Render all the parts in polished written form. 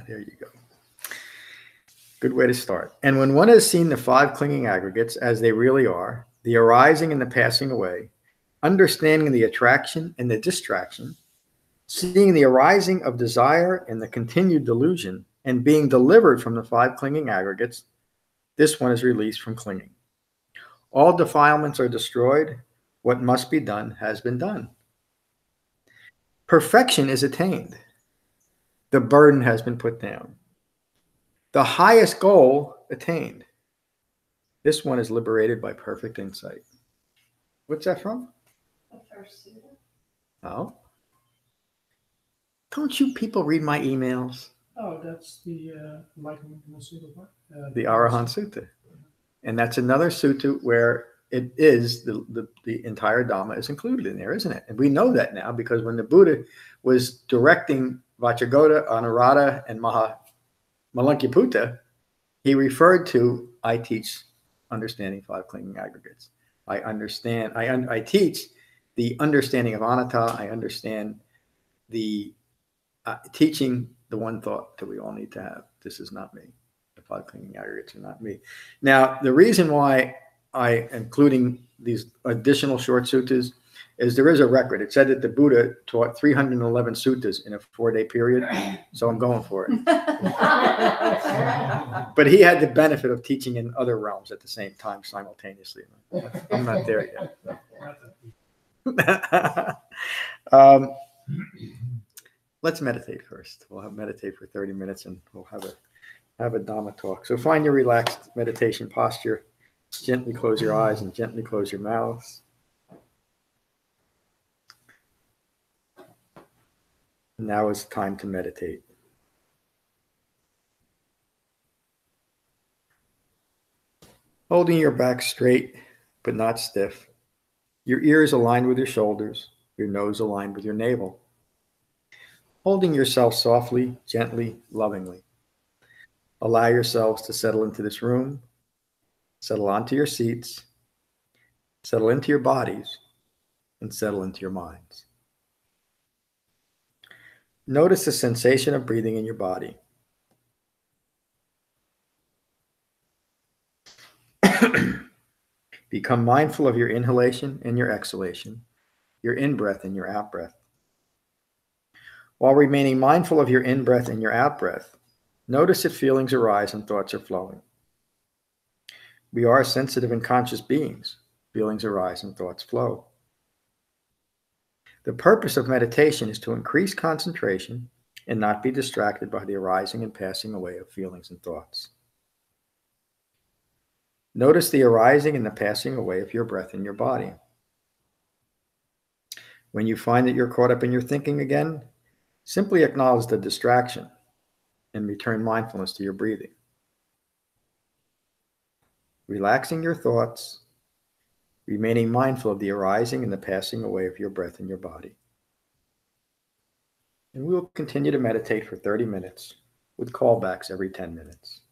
There you go. Good way to start. And when one has seen the five clinging aggregates as they really are, the arising and the passing away, understanding the attraction and the distraction, seeing the arising of desire and the continued delusion, and being delivered from the five clinging aggregates, this one is released from clinging. All defilements are destroyed. What must be done has been done. Perfection is attained. The burden has been put down. The highest goal attained. This one is liberated by perfect insight. What's that from? The first sutta. Oh. Don't you people read my emails? Oh, that's the Enlightenment Sutta. The Arahant Sutta. And that's another sutta where it is the entire Dhamma is included in there, isn't it? And we know that now because when the Buddha was directing Vacchagotta, Anuradha, and Malankiputta, he referred to, I teach understanding five clinging aggregates. I teach the understanding of anatta. I understand the teaching the one thought that we all need to have. This is not me. The five clinging aggregates are not me. Now, the reason why I am including these additional short suttas is there is a record. It said that the Buddha taught 311 suttas in a 4-day period. So I'm going for it. But he had the benefit of teaching in other realms at the same time simultaneously. I'm not there yet. Let's meditate first. We'll meditate for 30 minutes and we'll have a Dhamma talk. So find your relaxed meditation posture. Gently close your eyes and gently close your mouths. Now is time to meditate. Holding your back straight but not stiff. Your ears aligned with your shoulders, your nose aligned with your navel. Holding yourself softly, gently, lovingly. Allow yourselves to settle into this room, settle onto your seats, settle into your bodies, and settle into your minds. Notice the sensation of breathing in your body. Become mindful of your inhalation and your exhalation, your in-breath and your out-breath. While remaining mindful of your in-breath and your out-breath, notice if feelings arise and thoughts are flowing. We are sensitive and conscious beings. Feelings arise and thoughts flow. The purpose of meditation is to increase concentration and not be distracted by the arising and passing away of feelings and thoughts. Notice the arising and the passing away of your breath in your body. When you find that you're caught up in your thinking again, simply acknowledge the distraction and return mindfulness to your breathing. Relaxing your thoughts, remaining mindful of the arising and the passing away of your breath in your body. And we will continue to meditate for 30 minutes with callbacks every 10 minutes.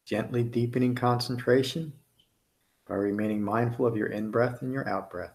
Gently deepening concentration by remaining mindful of your in-breath and your out-breath.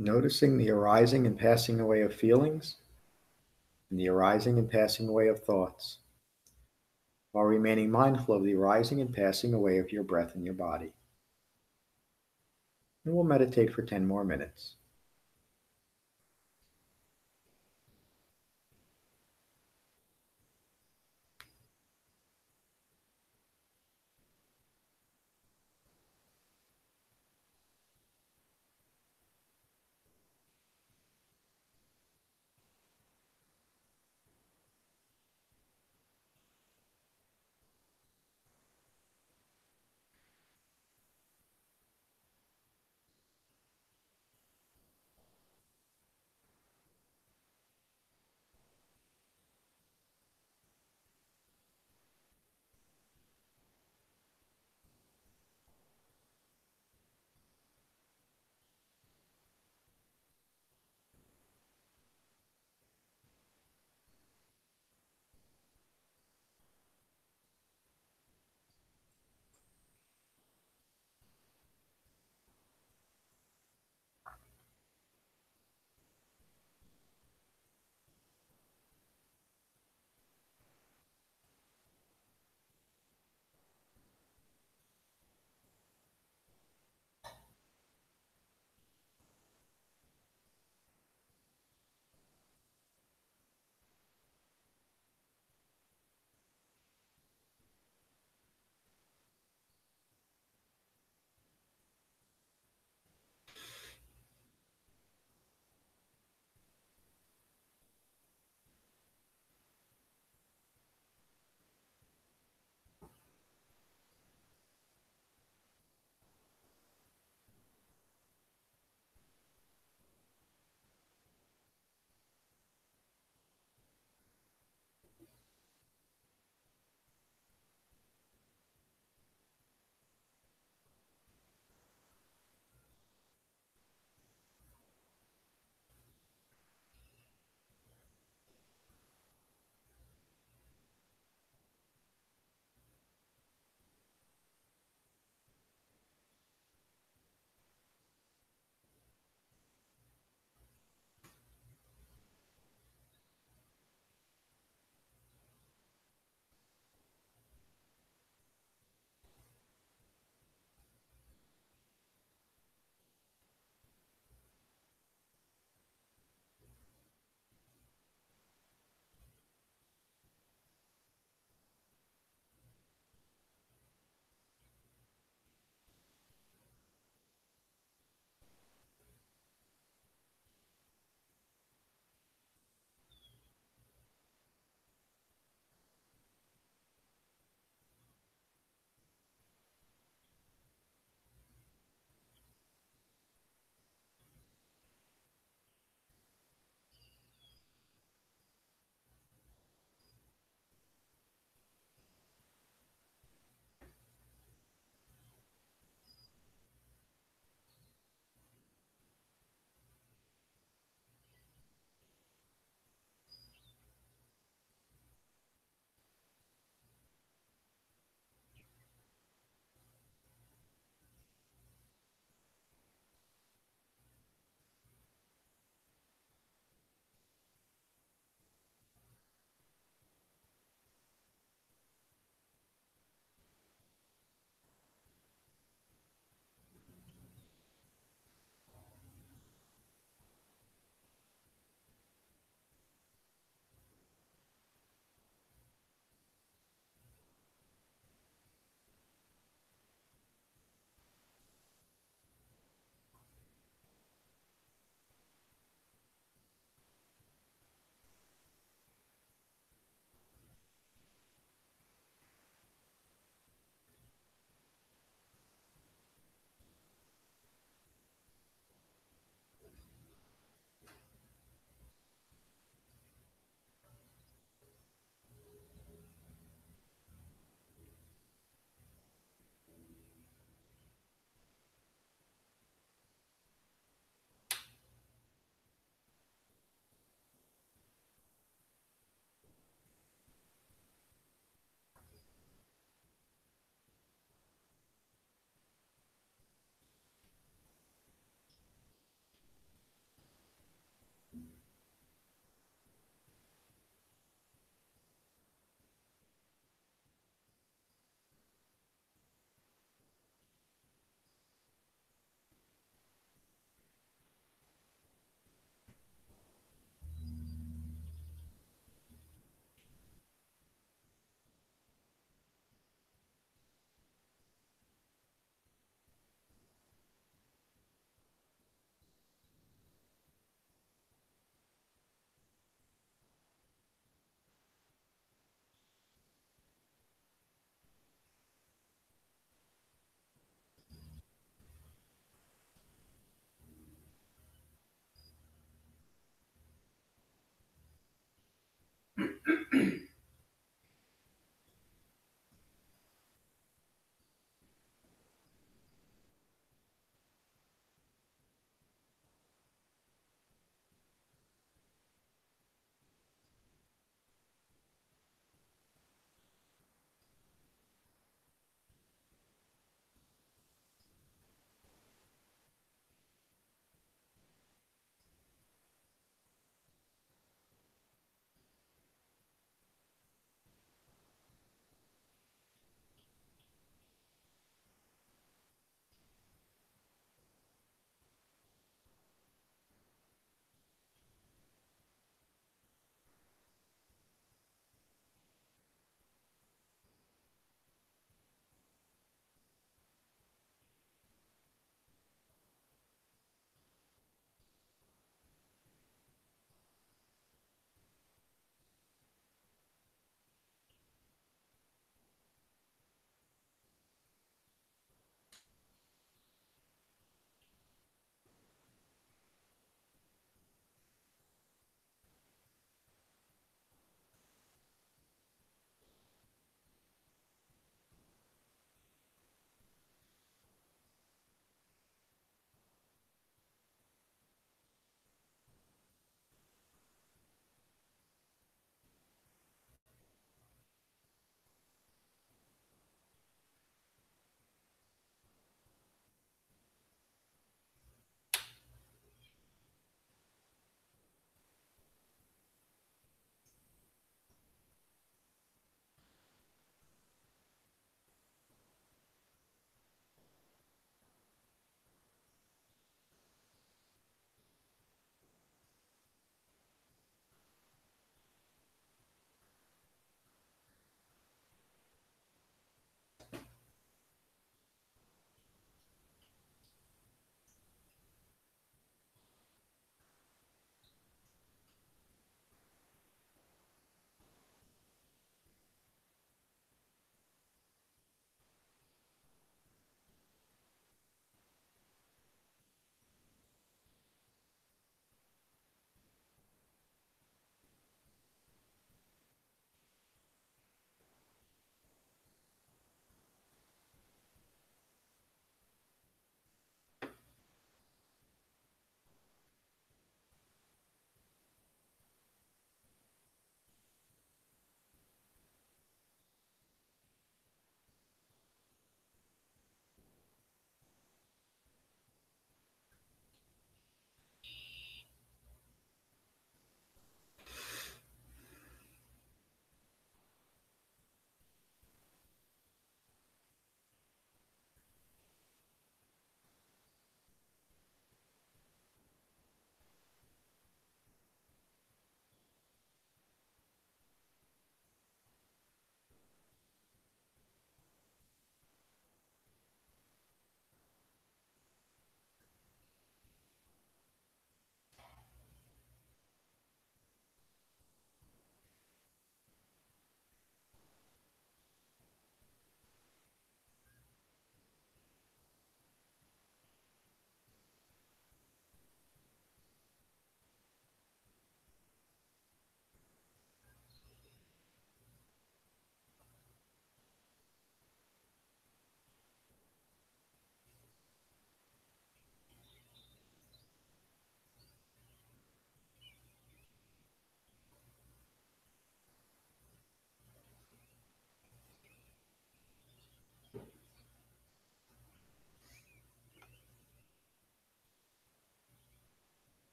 Noticing the arising and passing away of feelings and the arising and passing away of thoughts, while remaining mindful of the arising and passing away of your breath in your body. And we'll meditate for 10 more minutes.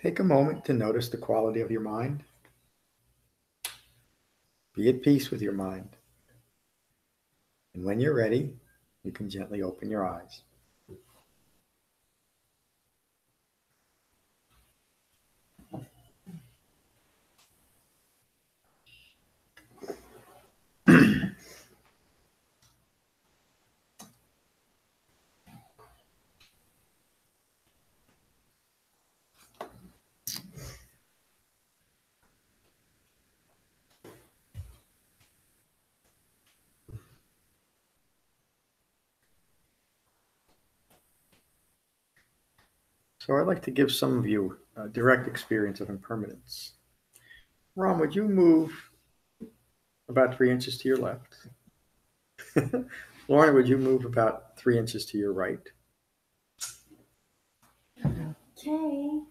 Take a moment to notice the quality of your mind. Be at peace with your mind. And when you're ready, you can gently open your eyes. So I'd like to give some of you a direct experience of impermanence. Ron, would you move about 3 inches to your left? Lorna, would you move about 3 inches to your right? Okay.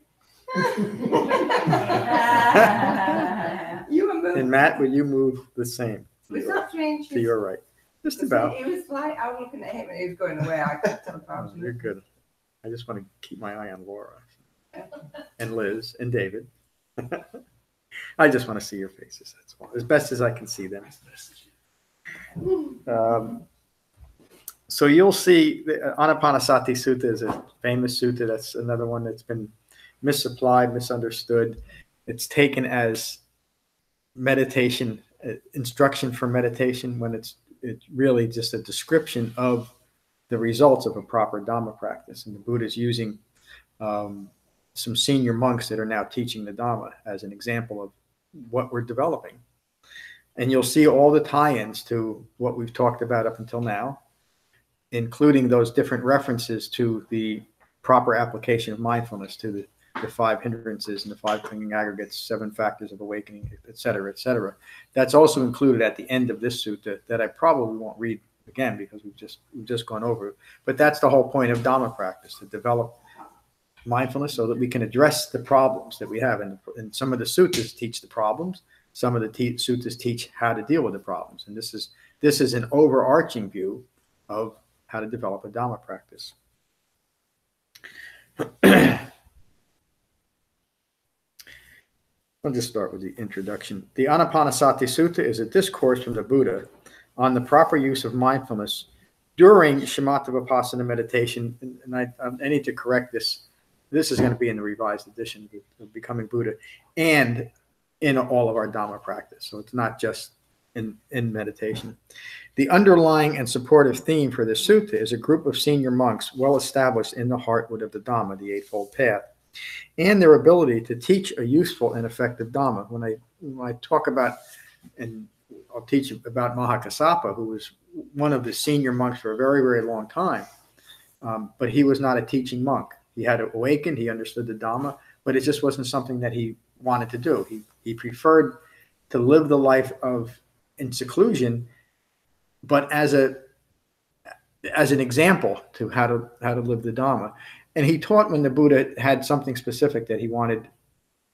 You were moving. And Matt, would you move the same It's not 3 inches. to your right? Just about. It was like I was looking at him and he was going away. I could tell Oh, you're good. I just want to keep my eye on Laura and Liz and David. I just want to see your faces. That's all. As best as I can see them. So you'll see the Anapanasati Sutta is a famous sutta. That's another one that's been misapplied, misunderstood. It's taken as meditation, instruction for meditation, when it's really just a description of the results of a proper Dhamma practice. And the Buddha is using some senior monks that are now teaching the Dhamma as an example of what we're developing. And you'll see all the tie-ins to what we've talked about up until now, including those different references to the proper application of mindfulness, to the 5 hindrances and the 5 clinging aggregates, 7 factors of awakening, et cetera, et cetera. That's also included at the end of this sutta that I probably won't read again because we've just gone over it. But that's the whole point of Dhamma practice, to develop mindfulness so that we can address the problems that we have. And some of the suttas teach the problems. Some of the suttas teach how to deal with the problems. And this is an overarching view of how to develop a Dhamma practice. I'll just start with the introduction. The Anapanasati Sutta is a discourse from the Buddha on the proper use of mindfulness during shamatha vipassana meditation. And I need to correct this. This is going to be in the revised edition of Becoming Buddha and in all of our Dhamma practice. So it's not just in meditation. The underlying and supportive theme for this sutta is a group of senior monks well established in the heartwood of the Dhamma, the Eightfold Path, and their ability to teach a useful and effective Dhamma. When I talk about, and I'll teach about Mahakassapa, who was one of the senior monks for a very, very long time, but he was not a teaching monk. He had awakened, he understood the Dhamma, but it just wasn't something that he wanted to do. He preferred to live the life in seclusion, but as an example to how to live the Dhamma. And he taught when the Buddha had something specific that he wanted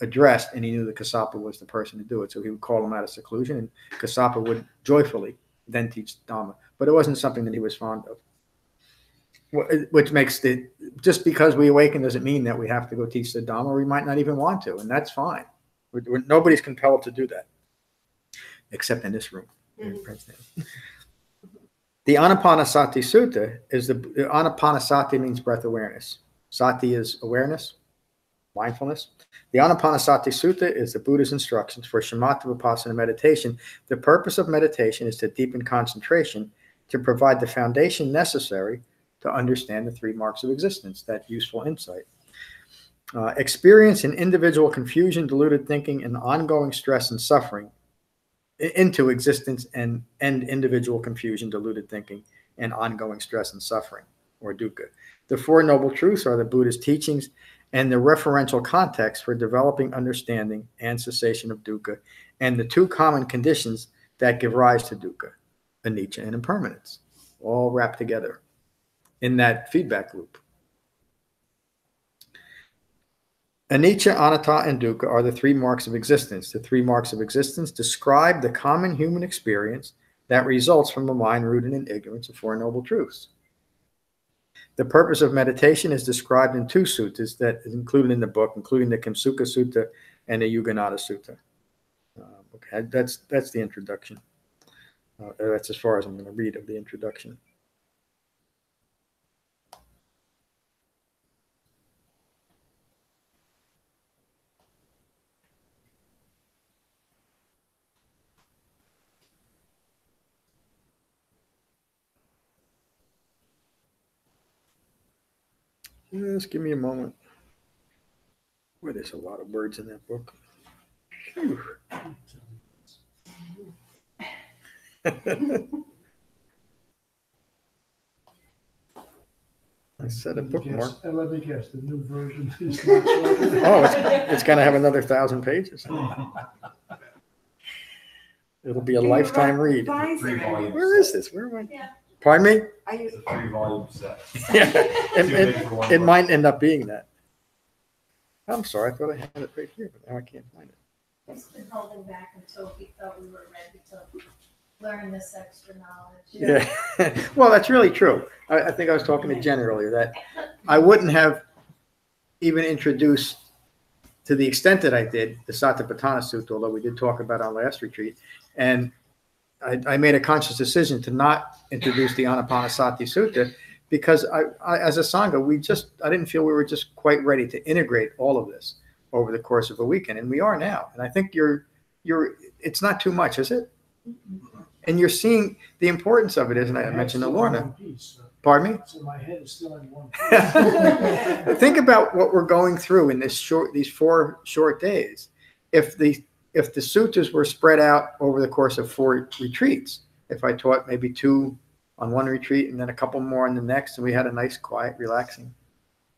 addressed, and he knew that Kassapa was the person to do it. So he would call him out of seclusion, and Kassapa would joyfully then teach the Dhamma. But it wasn't something that he was fond of. Which makes just because we awaken doesn't mean that we have to go teach the Dhamma. We might not even want to, and that's fine. Nobody's compelled to do that, except in this room. Mm-hmm. The Anapanasati Sutta is the Anapanasati means breath awareness. Sati is awareness, mindfulness. The Anapanasati Sutta is the Buddha's instructions for shamatha vipassana meditation. The purpose of meditation is to deepen concentration, to provide the foundation necessary to understand the 3 marks of existence, that useful insight. Experience in individual confusion, deluded thinking, and ongoing stress and suffering into existence and individual confusion, deluded thinking, and ongoing stress and suffering, or dukkha. The 4 noble truths are the Buddha's teachings and the referential context for developing understanding and cessation of dukkha, and the 2 common conditions that give rise to dukkha, anicca and impermanence, all wrapped together in that feedback loop. Anicca, anatta, and dukkha are the 3 marks of existence. The 3 marks of existence describe the common human experience that results from a mind rooted in ignorance of 4 noble truths. The purpose of meditation is described in 2 suttas that is included in the book, including the Kimsuka Sutta and the Yuganada Sutta. Okay, that's the introduction. That's as far as I'm going to read of the introduction. Just give me a moment. Boy, there's a lot of words in that book. Whew. I set a bookmark. Let me guess, the new version is not Oh, it's going to have another 1,000 pages. It'll be a lifetime read. Where is this? Where am I? Yeah. Pardon me? It's a 3-volume set. Yeah, Too big for one it book. might end up being that. I'm sorry, I thought I had it right here, but now I can't find it. He's been holding back until he felt we were ready to learn this extra knowledge. Yeah, well, that's really true. I think I was talking to Jen earlier that I wouldn't have even introduced to the extent that I did the Satipatthana Sutta, although we did talk about it on last retreat. And I made a conscious decision to not introduce the Anapanasati Sutta because I as a Sangha, I didn't feel we were just quite ready to integrate all of this over the course of a weekend. And we are now. And I think it's not too much, is it? And you're seeing the importance of it, isn't it? I mentioned to Lorna. Pardon me? So my head is still in one. Think about what we're going through in these 4 short days. If the suttas were spread out over the course of 4 retreats, if I taught maybe 2 on one retreat and then a couple more on the next, and we had a nice, quiet, relaxing,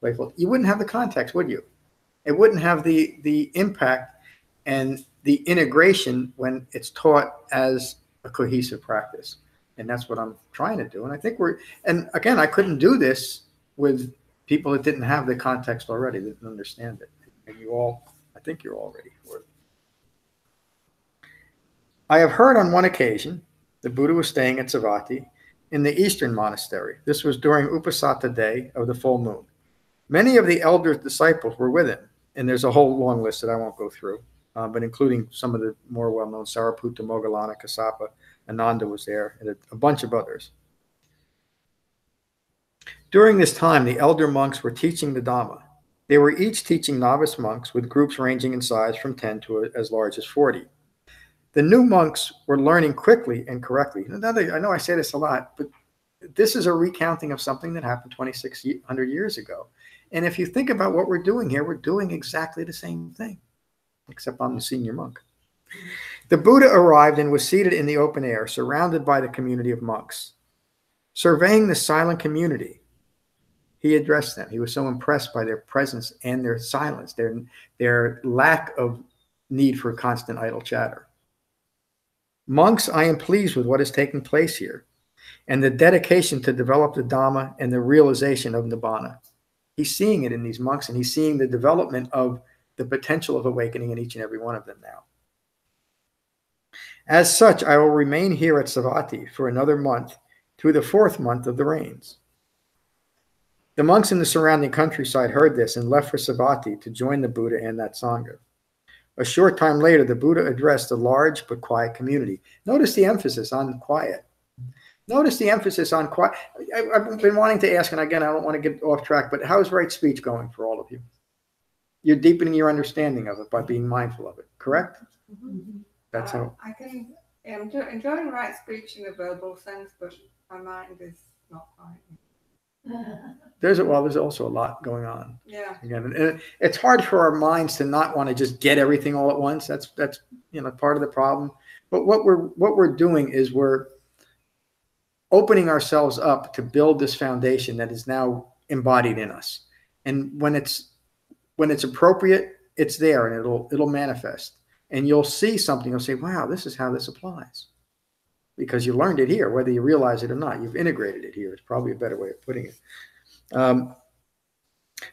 playful, you wouldn't have the context, would you? It wouldn't have the impact and the integration when it's taught as a cohesive practice. And that's what I'm trying to do. And I think and again, I couldn't do this with people that didn't have the context already, that didn't understand it. And I think you're all ready for it. I have heard on one occasion, the Buddha was staying at Savatthi in the Eastern monastery. This was during Upasata day of the full moon. Many of the elder disciples were with him. And there's a whole long list that I won't go through, but including some of the more well-known Sariputta, Moggallana, Kassapa, Ananda was there, and a bunch of others. During this time, the elder monks were teaching the Dhamma. They were each teaching novice monks with groups ranging in size from 10 to as large as 40. The new monks were learning quickly and correctly. I know I say this a lot, but this is a recounting of something that happened 2,600 years ago. And if you think about what we're doing here, we're doing exactly the same thing, except I'm the senior monk. The Buddha arrived and was seated in the open air, surrounded by the community of monks. Surveying the silent community, he addressed them. He was so impressed by their presence and their silence, their lack of need for constant idle chatter. Monks, I am pleased with what is taking place here and the dedication to develop the Dhamma and the realization of Nibbana. He's seeing it in these monks, and he's seeing the development of the potential of awakening in each and every one of them now. As such, I will remain here at Savatthi for another month through the 4th month of the rains. The monks in the surrounding countryside heard this and left for Savatthi to join the Buddha and that Sangha. A short time later, the Buddha addressed a large but quiet community. Notice the emphasis on quiet. Notice the emphasis on quiet. I've been wanting to ask, and again, I don't want to get off track, but how's right speech going for all of you? You're deepening your understanding of it by being mindful of it, correct? Mm-hmm. That's how. I'm enjoying right speech in a verbal sense, but my mind is not quite. There's also a lot going on. Yeah. Again, and it's hard for our minds to not want to just get everything all at once. That's part of the problem. But what we're doing is we're opening ourselves up to build this foundation that is now embodied in us. And when it's appropriate, it's there and it'll manifest. And you'll see something, you'll say, wow, this is how this applies. Because you learned it here, whether you realize it or not. You've integrated it here. It's probably a better way of putting it.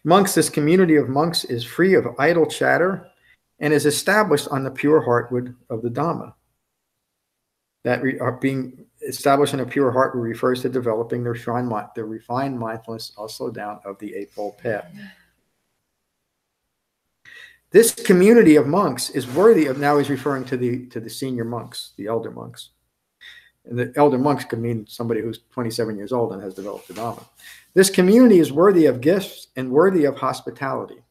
Monks, this community of monks is free of idle chatter and is established on the pure heartwood of the Dhamma. That are being establishing a pure heart refers to developing the refined mindfulness, I'll slow down, of the Eightfold Path. This community of monks is worthy of, now he's referring to the senior monks, the elder monks. And the elder monks could mean somebody who's 27 years old and has developed the Dhamma. This community is worthy of gifts and worthy of hospitality.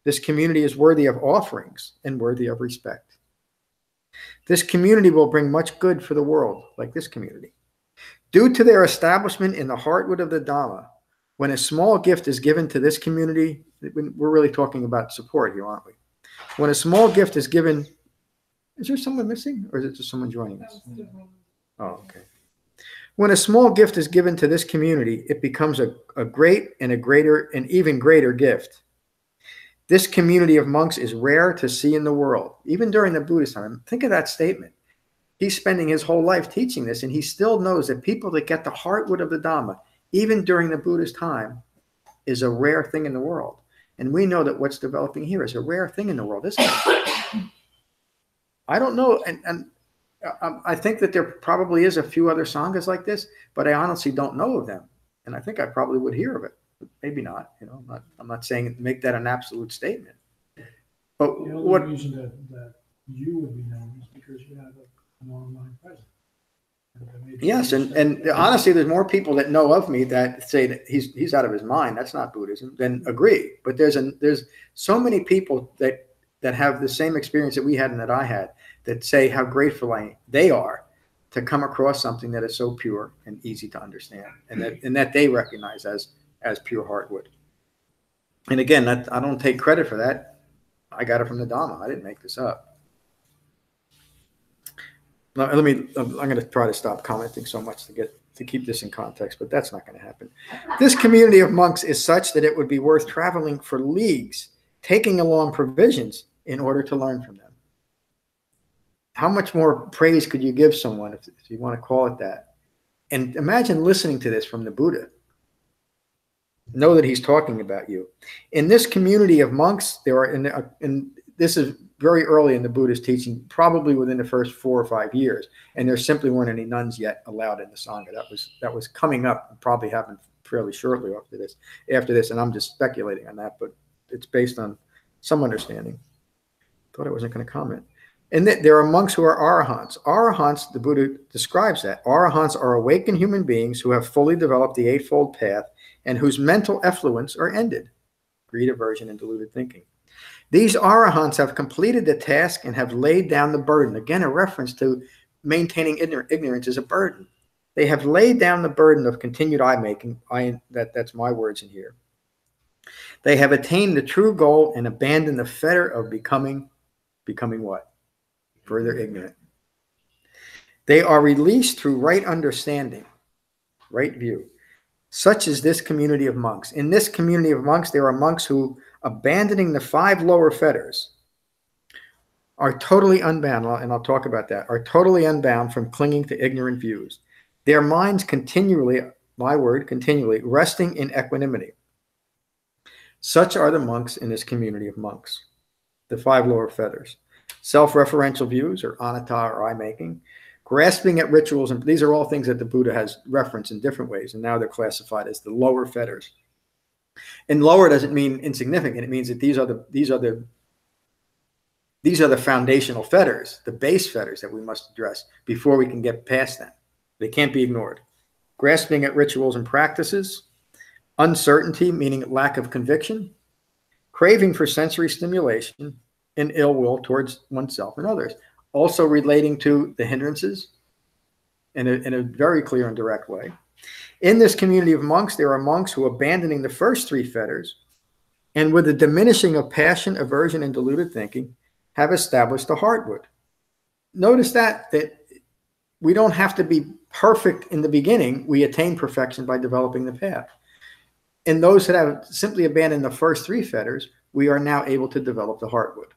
This community is worthy of offerings and worthy of respect. This community will bring much good for the world, like this community. Due to their establishment in the heartwood of the Dhamma, when a small gift is given to this community, we're really talking about support here, aren't we? When a small gift is given, is there someone missing, or is it just someone joining us? Oh, okay. When a small gift is given to this community, it becomes a great and an even greater gift. This community of monks is rare to see in the world, even during the Buddhist time. Think of that statement. He's spending his whole life teaching this, and he still knows that people that get the heartwood of the Dhamma, even during the Buddhist time, is a rare thing in the world. And we know that what's developing here is a rare thing in the world, isn't it? I don't know, and I think that there probably is a few other sanghas like this, but I honestly don't know of them. And I think I probably would hear of it. Maybe not. I'm not saying make that an absolute statement. But The only what reason that you would be known is because you have an online presence. Yes, and honestly, there's more people that know of me that say that he's out of his mind. That's not Buddhism. Then agree. But there's so many people that have the same experience that we had and that I had, that say how grateful they are to come across something that is so pure and easy to understand, and that they recognize as pure heartwood. And again, I don't take credit for that. I got it from the Dhamma. I didn't make this up. Now, I'm going to try to stop commenting so much to keep this in context, but that's not going to happen. This community of monks is such that it would be worth traveling for leagues, taking along provisions in order to learn from them. How much more praise could you give someone, if you want to call it that? And imagine listening to this from the Buddha. Know that he's talking about you. In this community of monks, there are, and this is very early in the Buddhist teaching, probably within the first 4 or 5 years, and there simply weren't any nuns yet allowed in the Sangha. That was coming up, and probably happened fairly shortly after this, and I'm just speculating on that, but it's based on some understanding. Thought I wasn't going to comment. And there are monks who are arahants. Arahants, the Buddha describes that. Arahants are awakened human beings who have fully developed the Eightfold Path and whose mental effluents are ended. Greed, aversion, and deluded thinking. These arahants have completed the task and have laid down the burden. Again, a reference to maintaining ignorance is a burden. They have laid down the burden of continued eye-making. That's my words in here. They have attained the true goal and abandoned the fetter of becoming what? Further ignorant. They are released through right understanding, right view. Such is this community of monks. In this community of monks, there are monks who, abandoning the 5 lower fetters, are totally unbound, and I'll talk about that, are totally unbound from clinging to ignorant views. Their minds continually, my word, continually, resting in equanimity. Such are the monks in this community of monks, the 5 lower fetters. Self-referential views, or anatta, or I-making, grasping at rituals, and these are all things that the Buddha has referenced in different ways, and now they're classified as the lower fetters. And lower doesn't mean insignificant. It means that these are the foundational fetters, the base fetters that we must address before we can get past them. They can't be ignored. Grasping at rituals and practices, uncertainty, meaning lack of conviction, craving for sensory stimulation, and ill will towards oneself and others. Also relating to the hindrances in a very clear and direct way. In this community of monks, there are monks who, abandoning the first 3 fetters, and with the diminishing of passion, aversion, and deluded thinking, have established the heartwood. Notice that we don't have to be perfect in the beginning. We attain perfection by developing the path. And those that have simply abandoned the first 3 fetters, we are now able to develop the heartwood.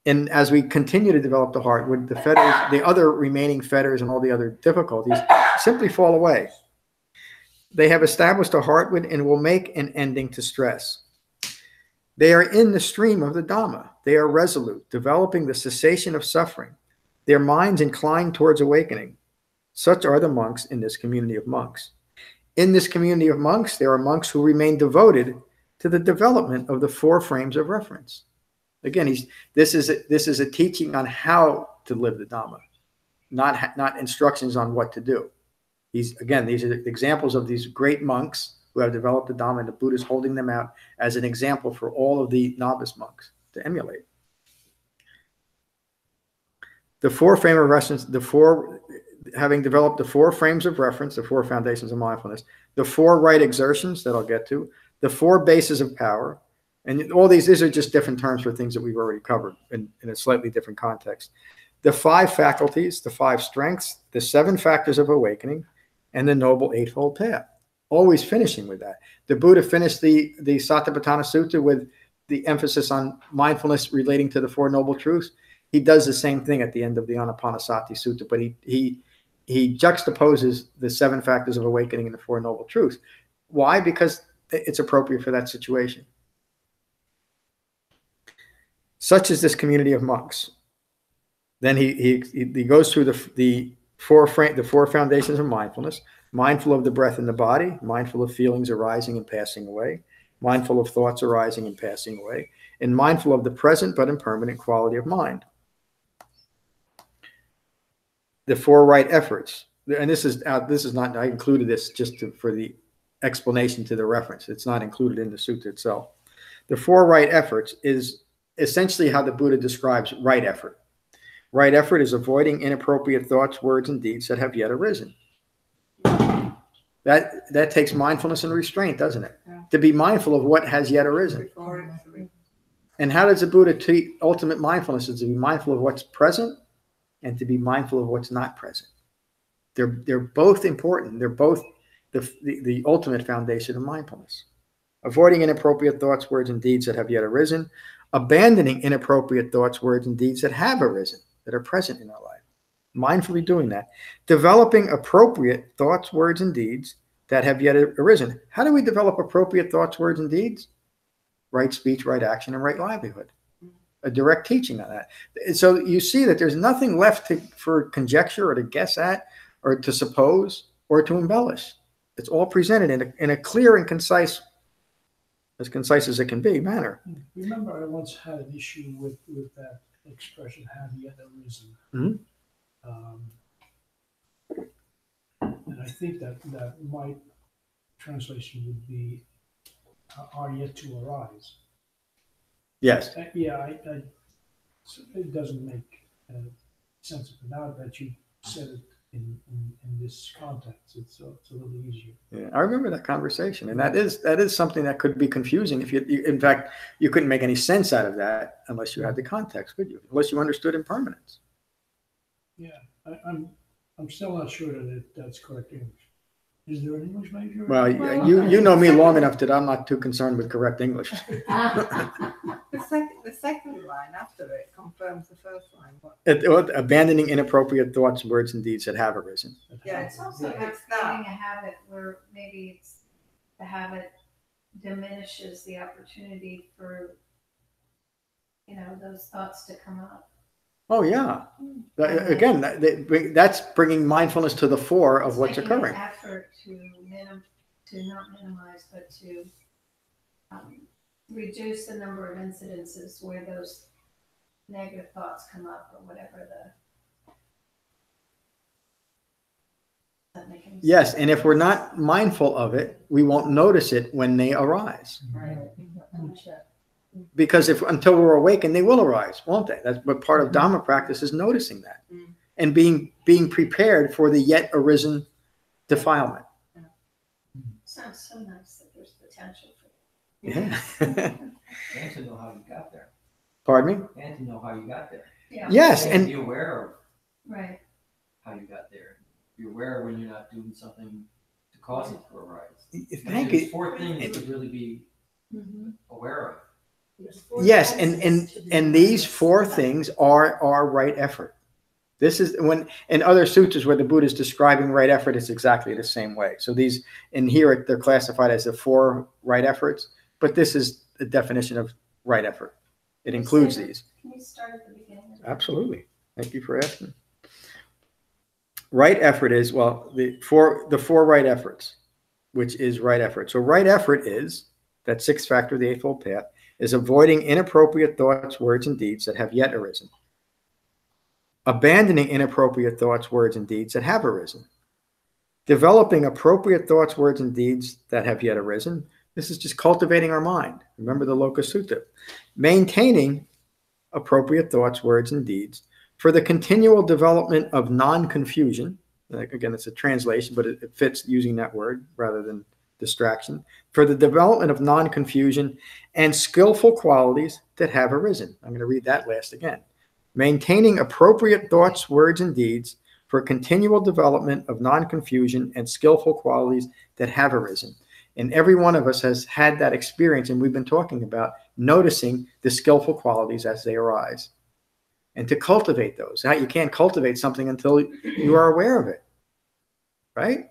And as we continue to develop the heartwood, the fetters, the other remaining fetters and all the other difficulties simply fall away. They have established a heartwood and will make an ending to stress. They are in the stream of the Dhamma. They are resolute, developing the cessation of suffering. Their minds incline towards awakening. Such are the monks in this community of monks. In this community of monks, there are monks who remain devoted to the development of the 4 frames of reference. Again, this is a teaching on how to live the Dhamma, not instructions on what to do. These are examples of these great monks who have developed the Dhamma, and the Buddha is holding them out as an example for all of the novice monks to emulate. The 4 frame of reference, having developed the 4 frames of reference, the 4 foundations of mindfulness, the 4 right exertions that I'll get to, the 4 bases of power, and all these are just different terms for things that we've already covered in a slightly different context. The 5 faculties, the 5 strengths, the 7 factors of awakening, and the Noble Eightfold Path. Always finishing with that. The Buddha finished the Satipatthana Sutta with the emphasis on mindfulness relating to the 4 noble truths. He does the same thing at the end of the Anapanasati Sutta, but he juxtaposes the 7 factors of awakening and the 4 noble truths. Why? Because it's appropriate for that situation. Such is this community of monks. Then he goes through the 4 foundations of mindfulness: mindful of the breath in the body, mindful of feelings arising and passing away, mindful of thoughts arising and passing away, and mindful of the present but impermanent quality of mind. The 4 right efforts, and this is not, I included this just for the explanation to the reference. It's not included in the sutta itself. The 4 right efforts is essentially how the Buddha describes right effort. Right effort is avoiding inappropriate thoughts, words, and deeds that have yet arisen. That takes mindfulness and restraint, doesn't it? Yeah. To be mindful of what has yet arisen. And how does the Buddha treat ultimate mindfulness? Is to be mindful of what's present and to be mindful of what's not present. They're both important. They're both the ultimate foundation of mindfulness. Avoiding inappropriate thoughts, words, and deeds that have yet arisen. Abandoning inappropriate thoughts, words, and deeds that have arisen, that are present in our life. Mindfully doing that. Developing appropriate thoughts, words, and deeds that have yet arisen. How do we develop appropriate thoughts, words, and deeds? Right speech, right action, and right livelihood. A direct teaching on that. So you see that there's nothing left for conjecture or to guess at or to suppose or to embellish. It's all presented in a clear and concise as it can be manner. Remember, I once had an issue with that expression, have yet arisen. Mm-hmm. And I think that my translation would be are yet to arise. Yes. It doesn't make sense. But now that you said it in this context, it's a little easier. Yeah, I remember that conversation, and that is something that could be confusing if in fact, you couldn't make any sense out of that unless you had the context, could you? Unless you understood impermanence. Yeah, I'm still not sure that's correct English. Is there an English major? Well, you know me long enough that I'm not too concerned with correct English. The second line after it confirms the first line. Abandoning inappropriate thoughts, words, and deeds that have arisen. Yeah, It's also It's about that. creating a habit where maybe it's the habit diminishes the opportunity for, those thoughts to come up. Oh yeah. Again, that's bringing mindfulness to the fore of what's Making an occurring. effort to not minimize, but to reduce the number of incidences where those negative thoughts come up or whatever Does that make any sense? Yes, and if we're not mindful of it, we won't notice it when they arise. Right. Because until we're awakened, they will arise, won't they? That's what part of Dhamma practice is, noticing that and being prepared for the yet arisen defilement. Sounds so nice that there's potential for Yeah. And to know how you got there. Pardon me? And to know how you got there. Yeah. Yes, And and be aware of Right. how you got there. Be aware when you're not doing something to cause it to arise. thank There's you. 4 things to really be aware of. Yes, and these 4 things are right effort. This is when in other sutras where the Buddha is describing right effort, it's exactly the same way. So these in here they're classified as the 4 right efforts, but this is the definition of right effort. It includes these. Can we start at the beginning? Absolutely. Thank you for asking. right effort is, well, the four right efforts, which is right effort. So right effort is that sixth factor of the Eightfold Path, is avoiding inappropriate thoughts, words, and deeds that have yet arisen. Abandoning inappropriate thoughts, words, and deeds that have arisen. Developing appropriate thoughts, words, and deeds that have yet arisen. This is just cultivating our mind. Remember the Loka Sutta. Maintaining appropriate thoughts, words, and deeds for the continual development of non-confusion. Again, it's a translation, but it fits using that word rather than distraction. For the development of non-confusion and skillful qualities that have arisen. I'm going to read that last again. Maintaining appropriate thoughts, words, and deeds for continual development of non-confusion and skillful qualities that have arisen. And every one of us has had that experience, and we've been talking about noticing the skillful qualities as they arise. And to cultivate those. Now, you can't cultivate something until you are aware of it, right?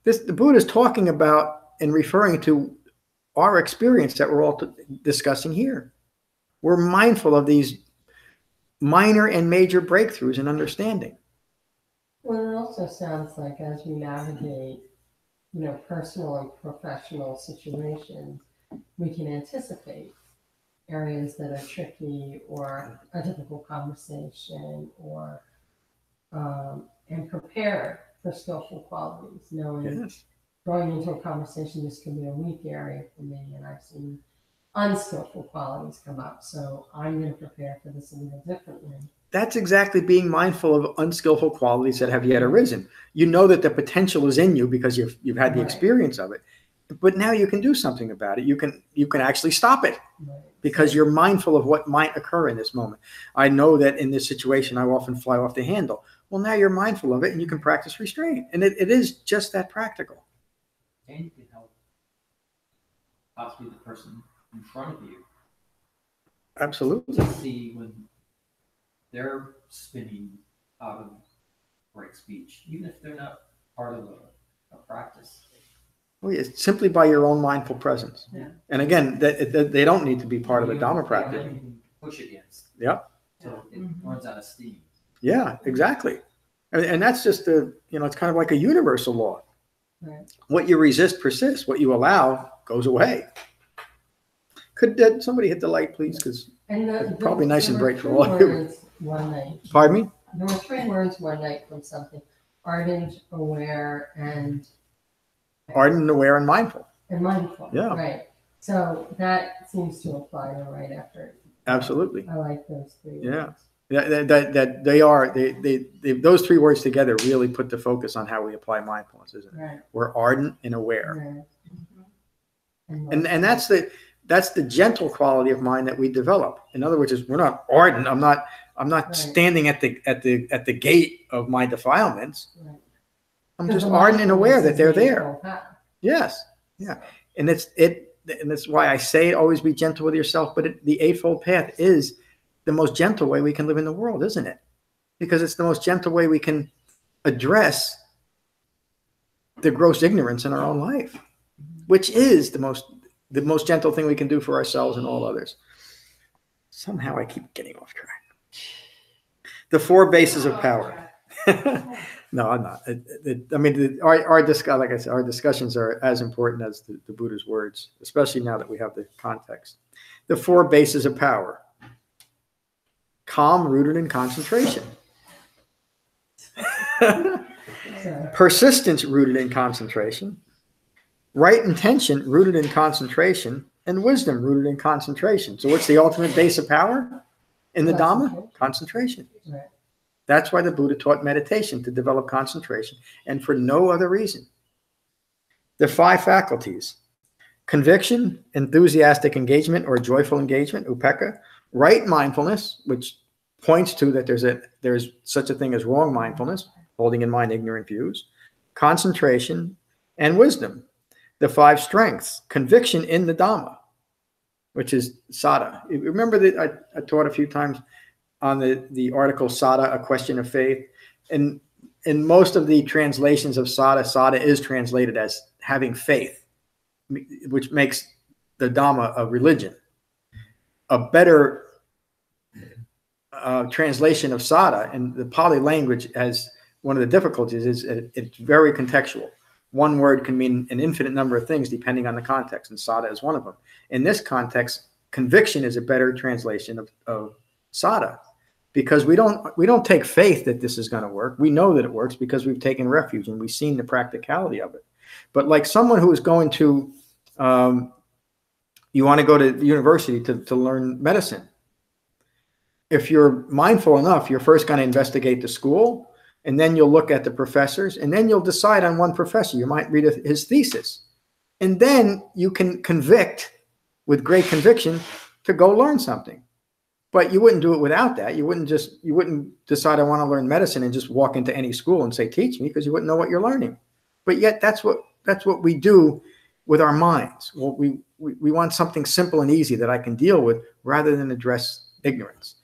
The Buddha is talking about and referring to our experience that we're all discussing here. We're mindful of these minor and major breakthroughs in understanding. Well, it also sounds like as we navigate, personal and professional situations, we can anticipate areas that are tricky or a difficult conversation, or and prepare for skillful qualities, knowing going into a conversation, this can be a weak area for me, and I've seen unskillful qualities come up, so I'm going to prepare for this a little differently. That's exactly being mindful of unskillful qualities that have yet arisen. You know that the potential is in you because you've had the experience of it, but now you can do something about it. You can actually stop it because you're mindful of what might occur in this moment. I know that in this situation, I often fly off the handle. Well, now you're mindful of it and you can practice restraint. And it is just that practical. And you can help possibly the person in front of you Absolutely. to see when they're spinning out of right speech, even if they're not part of a practice. Well, it's simply by your own mindful presence. Yeah. And again, they don't need to be part of a Dhamma practice. You can push against. Yep. So it runs out of steam. Yeah, exactly. And that's just it's kind of like a universal law. Right. What you resist persists. What you allow goes away. Could somebody hit the light, please? Because it's probably nice and bright for all of you. One night. Pardon me? There were 3 words one night from something: ardent, aware, and Ardent, aware, and mindful. mindful. Yeah. Right. So that seems to apply to right effort. Absolutely. I like those 3 words. Yeah. That they are those 3 words together really put the focus on how we apply mindfulness, isn't it? Right. We're ardent and aware. Right. And that's the gentle quality of mind that we develop. In other words, we're not ardent. I'm not Right. standing at the gate of my defilements. Right. I'm just ardent and aware that they're there. Eightfold path. Yes. Yeah. And that's why I say always be gentle with yourself. But the Eightfold Path is the most gentle way we can live in the world, isn't it? Because it's the most gentle way we can address the gross ignorance in our own life, which is the most gentle thing we can do for ourselves and all others. Somehow I keep getting off track. The 4 bases of power. No, I'm not. Our discussions are as important as the Buddha's words, especially now that we have the context. The 4 bases of power. Calm, rooted in concentration. Persistence, rooted in concentration. Right intention, rooted in concentration. And wisdom, rooted in concentration. So what's the ultimate base of power in the Dhamma? Concentration. Right. That's why the Buddha taught meditation, to develop concentration, and for no other reason. The 5 faculties: conviction, enthusiastic engagement or joyful engagement, upekkha; right mindfulness, which points to that there's such a thing as wrong mindfulness, holding in mind ignorant views; concentration, and wisdom. The 5 strengths: conviction in the Dhamma, which is sada. Remember that I taught a few times on the article Sada, A Question of Faith. And in most of the translations of sada is translated as having faith, which makes the Dhamma a religion. A better translation of sada, and the Pali language has one of the difficulties is it's very contextual. One word can mean an infinite number of things depending on the context, and sada is one of them. In this context, conviction is a better translation of sada, because we don't take faith that this is going to work. We know that it works because we've taken refuge and we've seen the practicality of it. But like someone who is going to, you want to go to university to learn medicine. If you're mindful enough, you're first going to investigate the school, and then you'll look at the professors, and then you'll decide on one professor. You might read his thesis, and then you can convict with great conviction to go learn something. But you wouldn't do it without that. You wouldn't decide I want to learn medicine and just walk into any school and say, teach me, because you wouldn't know what you're learning. But yet that's what we do with our minds. Well, we want something simple and easy that I can deal with rather than address ignorance.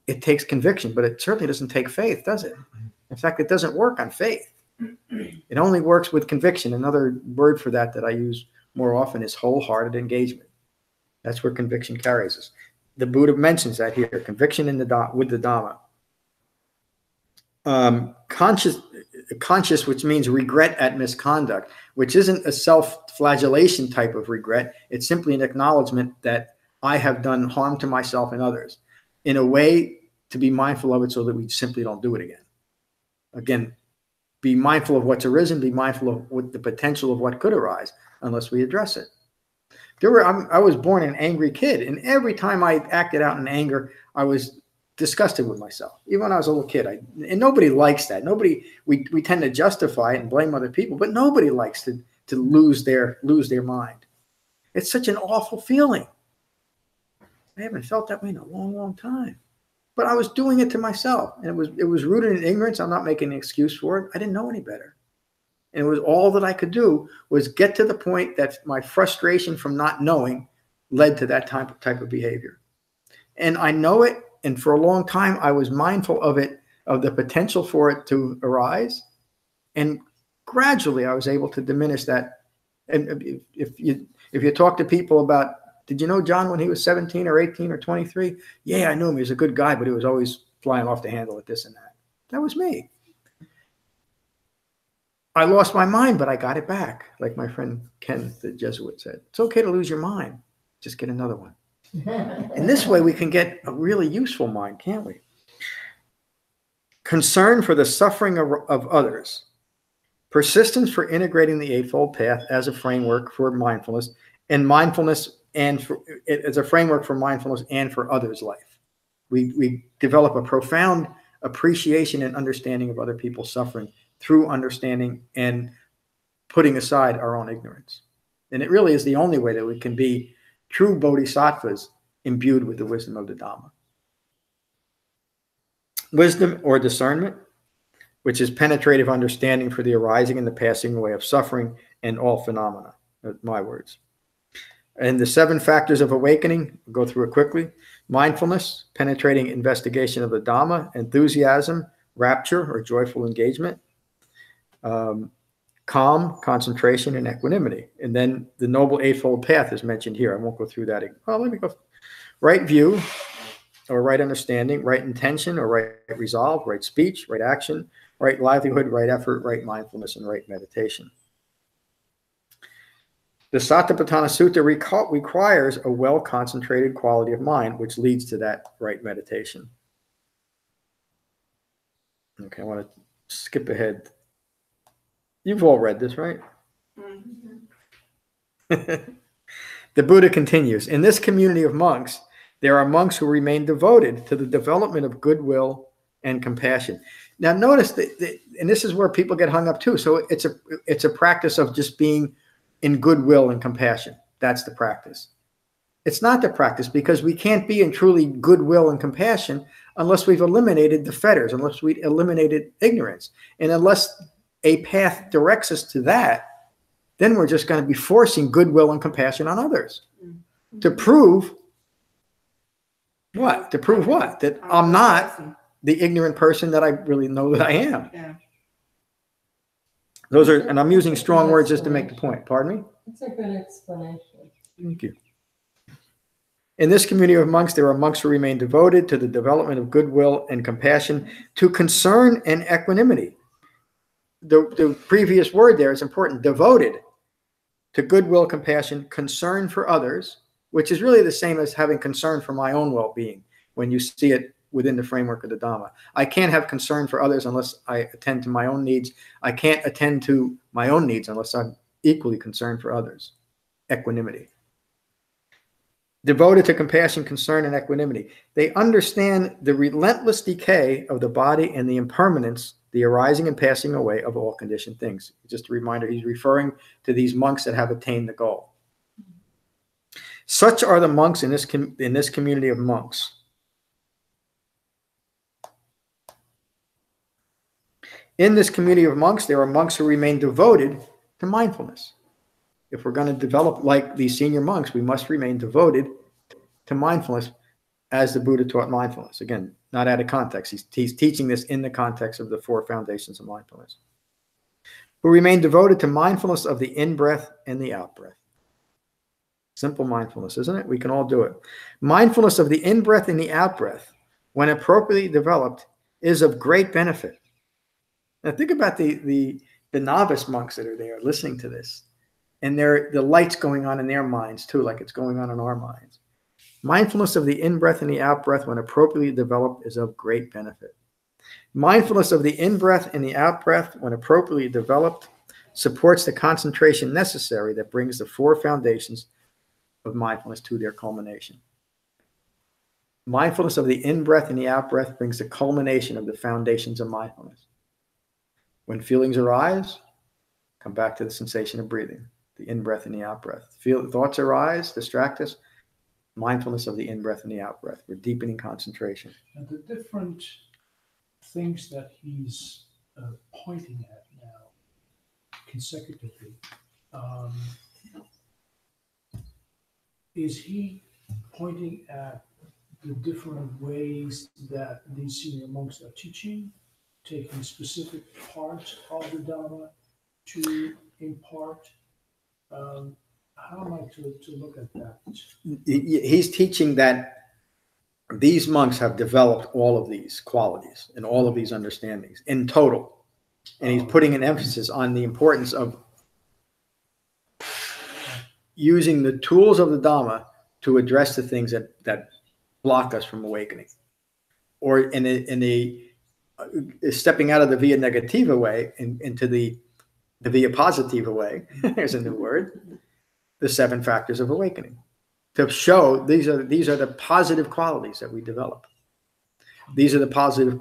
It takes conviction, but it certainly doesn't take faith, does it? In fact, it doesn't work on faith. It only works with conviction. Another word for that I use more often is wholehearted engagement. That's where conviction carries us. The Buddha mentions that here, conviction with the Dhamma. Conscious, which means regret at misconduct, which isn't a self-flagellation type of regret. It's simply an acknowledgement that I have done harm to myself and others, in a way to be mindful of it so that we simply don't do it again. Again, be mindful of what's arisen, be mindful of what the potential of what could arise unless we address it. I was born an angry kid, and every time I acted out in anger, I was disgusted with myself. Even when I was a little kid, and nobody likes that. We tend to justify it and blame other people, but nobody likes to lose their mind. It's such an awful feeling. I haven't felt that way in a long, long time. But I was doing it to myself, and it was rooted in ignorance. I'm not making an excuse for it. I didn't know any better. And it was all that I could do was get to the point that my frustration from not knowing led to that type of behavior. And I know it, and for a long time I was mindful of it, of the potential for it to arise. And gradually I was able to diminish that. And if you talk to people about, did you know John when he was 17 or 18 or 23? Yeah, I knew him. He was a good guy, but he was always flying off the handle at this and that. That was me. I lost my mind, but I got it back. Like my friend Ken, the Jesuit, said, it's okay to lose your mind. Just get another one. And this way we can get a really useful mind, can't we? Concern for the suffering of others. Persistence for integrating the Eightfold Path as a framework for mindfulness, and mindfulness as a framework for mindfulness and for others' life. We develop a profound appreciation and understanding of other people's suffering through understanding and putting aside our own ignorance. And it really is the only way that we can be true bodhisattvas imbued with the wisdom of the Dhamma. Wisdom or discernment, which is penetrative understanding for the arising and the passing away of suffering and all phenomena. My words. And the 7 factors of awakening, we'll go through it quickly. Mindfulness, penetrating investigation of the Dhamma. Enthusiasm, rapture or joyful engagement. Calm, concentration, and equanimity. And then the Noble Eightfold Path is mentioned here. I won't go through that. Well, let me go. Right view or right understanding, right intention or right resolve, right speech, right action, right livelihood, right effort, right mindfulness, and right meditation. The Satipatthana Sutta requires a well-concentrated quality of mind, which leads to that right meditation. Okay, I want to skip ahead. You've all read this, right? Mm-hmm. The Buddha continues, in this community of monks, there are monks who remain devoted to the development of goodwill and compassion. Now notice that, and this is where people get hung up too. So it's a practice of just being in goodwill and compassion. That's the practice. It's not the practice, because we can't be in truly goodwill and compassion unless we've eliminated the fetters, unless we've eliminated ignorance. And unless a path directs us to that, then we're just going to be forcing goodwill and compassion on others. Mm-hmm. To prove what? To prove what? That I'm not the ignorant person that I really know that I am. Yeah. Those are, and I'm using strong words just to make the point. Pardon me? It's a good explanation. Thank you. In this community of monks, there are monks who remain devoted to the development of goodwill and compassion, to concern and equanimity. the previous word there is important. Devoted to goodwill, compassion, concern for others, which is really the same as having concern for my own well-being when you see it within the framework of the Dhamma. I can't have concern for others unless I attend to my own needs. I can't attend to my own needs unless I'm equally concerned for others. Equanimity. Devoted to compassion, concern, and equanimity. They understand the relentless decay of the body and the impermanence, the arising and passing away of all conditioned things. Just a reminder, he's referring to these monks that have attained the goal. Such are the monks in this community of monks. In this community of monks, there are monks who remain devoted to mindfulness. If we're going to develop like these senior monks, we must remain devoted to mindfulness as the Buddha taught mindfulness. Again, not out of context. He's teaching this in the context of the 4 foundations of mindfulness. Who remain devoted to mindfulness of the in-breath and the out-breath. Simple mindfulness, isn't it? We can all do it. Mindfulness of the in-breath and the out-breath, when appropriately developed, is of great benefit. Now think about the novice monks that are there listening to this. And the light's going on in their minds too, like it's going on in our minds. Mindfulness of the in-breath and the out-breath, when appropriately developed, is of great benefit. Mindfulness of the in-breath and the out-breath, when appropriately developed, supports the concentration necessary that brings the 4 foundations of mindfulness to their culmination. Mindfulness of the in-breath and the out-breath brings the culmination of the foundations of mindfulness. When feelings arise, come back to the sensation of breathing, the in-breath and the out-breath. Thoughts arise, distract us, mindfulness of the in-breath and the out-breath. We're deepening concentration. And the different things that he's pointing at now consecutively, is he pointing at the different ways that these senior monks are teaching, taking specific parts of the Dhamma to impart? How am I to look at that? He's teaching that these monks have developed all of these qualities and all of these understandings in total. And he's putting an emphasis on the importance of using the tools of the Dhamma to address the things that block us from awakening. Or in the stepping out of the via negativa way into the via positiva way, there's a new word, the 7 factors of awakening. To show these are the positive qualities that we develop. These are the positive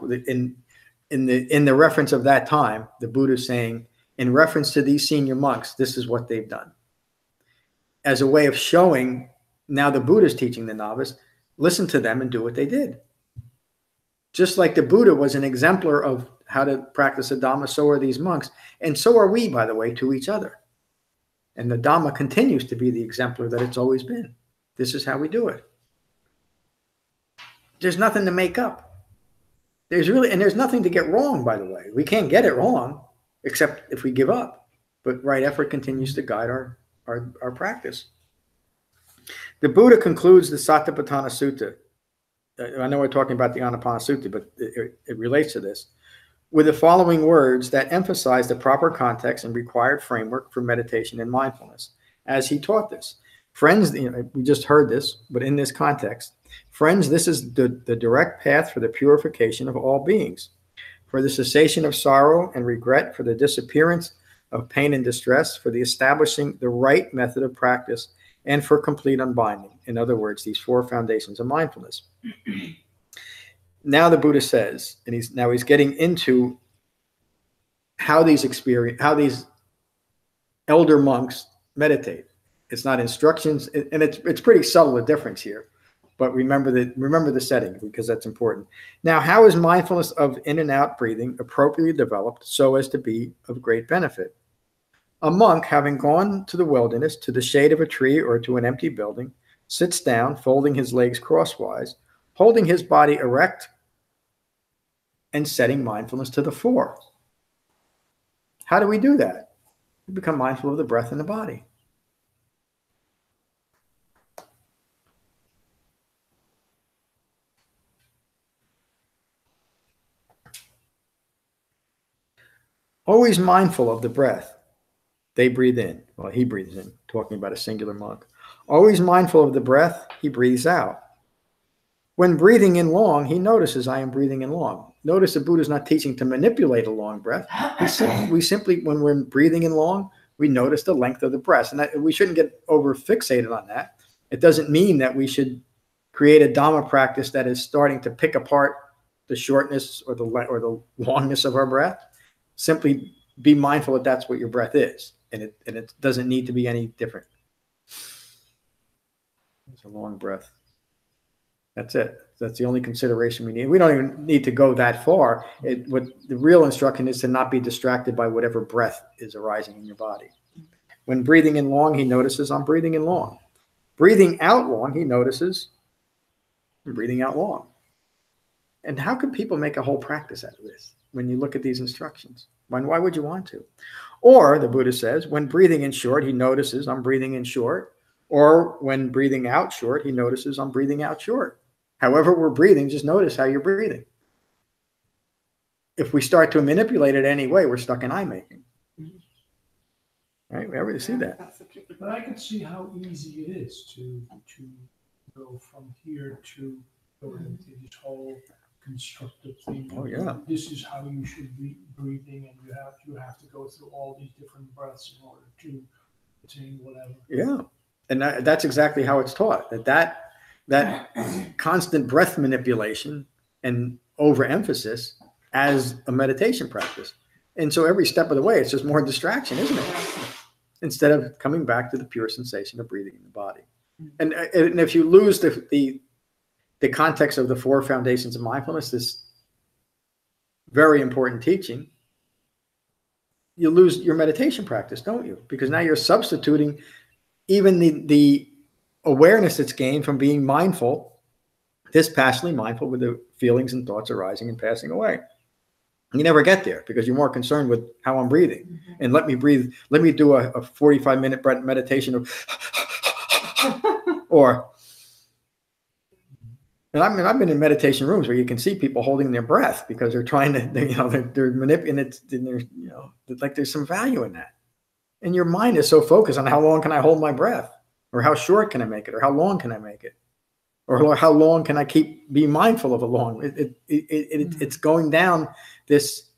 in the reference of that time, the Buddha is saying, in reference to these senior monks, this is what they've done. As a way of showing, now the Buddha is teaching the novice, listen to them and do what they did. Just like the Buddha was an exemplar of how to practice the Dhamma, so are these monks. And so are we, by the way, to each other. And the Dhamma continues to be the exemplar that it's always been. This is how we do it. There's nothing to make up. There's nothing to get wrong, by the way. We can't get it wrong, except if we give up. But right effort continues to guide our practice. The Buddha concludes the Satipatthana Sutta. I know we're talking about the Anapanasati, but it relates to this, with the following words that emphasize the proper context and required framework for meditation and mindfulness, as he taught this. Friends, we just heard this, but in this context, friends, this is the direct path for the purification of all beings, for the cessation of sorrow and regret, for the disappearance of pain and distress, for the establishing the right method of practice, and for complete unbinding. In other words, these 4 foundations of mindfulness. Now the Buddha says, and he's getting into how these elder monks meditate. It's not instructions, and it's pretty subtle a difference here. But remember the setting, because that's important. Now, how is mindfulness of in and out breathing appropriately developed so as to be of great benefit? A monk, having gone to the wilderness, to the shade of a tree or to an empty building, sits down, folding his legs crosswise, holding his body erect, and setting mindfulness to the fore. How do we do that? We become mindful of the breath and the body. Always mindful of the breath. They breathe in. Well, he breathes in, talking about a singular monk. Always mindful of the breath, he breathes out. When breathing in long, he notices I am breathing in long. Notice the Buddha is not teaching to manipulate a long breath. We simply, when we're breathing in long, we notice the length of the breath. And we shouldn't get over fixated on that. It doesn't mean that we should create a Dhamma practice that is starting to pick apart the shortness or the longness of our breath. Simply be mindful that that's what your breath is. And it doesn't need to be any different. It's a long breath. That's it. That's the only consideration we need. We don't even need to go that far. What the real instruction is to not be distracted by whatever breath is arising in your body. When breathing in long, he notices I'm breathing in long. Breathing out long, he notices I'm breathing out long. And how can people make a whole practice out of this when you look at these instructions? Why would you want to? Or, the Buddha says, when breathing in short, he notices I'm breathing in short. Or when breathing out short, he notices I'm breathing out short. However we're breathing, just notice how you're breathing. If we start to manipulate it any way, we're stuck in eye making. Right? We already see that. But I can see how easy it is to go from here to go into this whole constructive thing. Oh, yeah. This is how you should be breathing, and you have to go through all these different breaths in order to attain whatever. Yeah. And that's exactly how it's taught. That constant breath manipulation and overemphasis as a meditation practice. And so every step of the way, it's just more distraction, isn't it? Instead of coming back to the pure sensation of breathing in the body. And if you lose the context of the 4 foundations of mindfulness, this very important teaching, you lose your meditation practice, don't you? Because now you're substituting even the awareness that's gained from being mindful, dispassionately mindful with the feelings and thoughts arising and passing away. You never get there because you're more concerned with how I'm breathing. Mm-hmm. And let me breathe. Let me do a 45-minute meditation of, and I've been in meditation rooms where you can see people holding their breath because they're trying to, they're manipulating it. And there's, like there's some value in that. And your mind is so focused on how long can I hold my breath, or how short can I make it, or how long can I make it, or how long can I be mindful of a long. It's going down this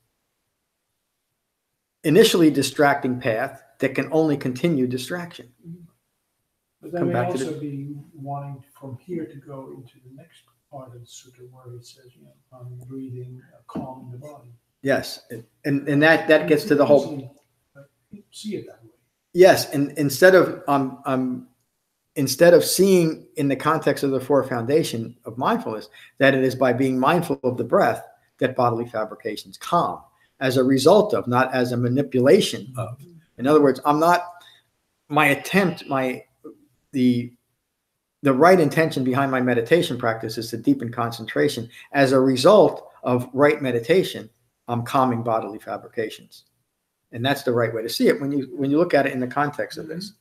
initially distracting path that can only continue distraction. But that may also be wanting from here to go into the next part of the sutta where it says, I'm breathing, calming the body. Yes, and that gets to the whole. See it that way. Yes, and instead of seeing in the context of the 4 foundation of mindfulness that it is by being mindful of the breath that bodily fabrications calm as a result of, not as a manipulation of. In other words, the right intention behind my meditation practice is to deepen concentration. As a result of right meditation, I'm calming bodily fabrications. And that's the right way to see it when you look at it in the context of this.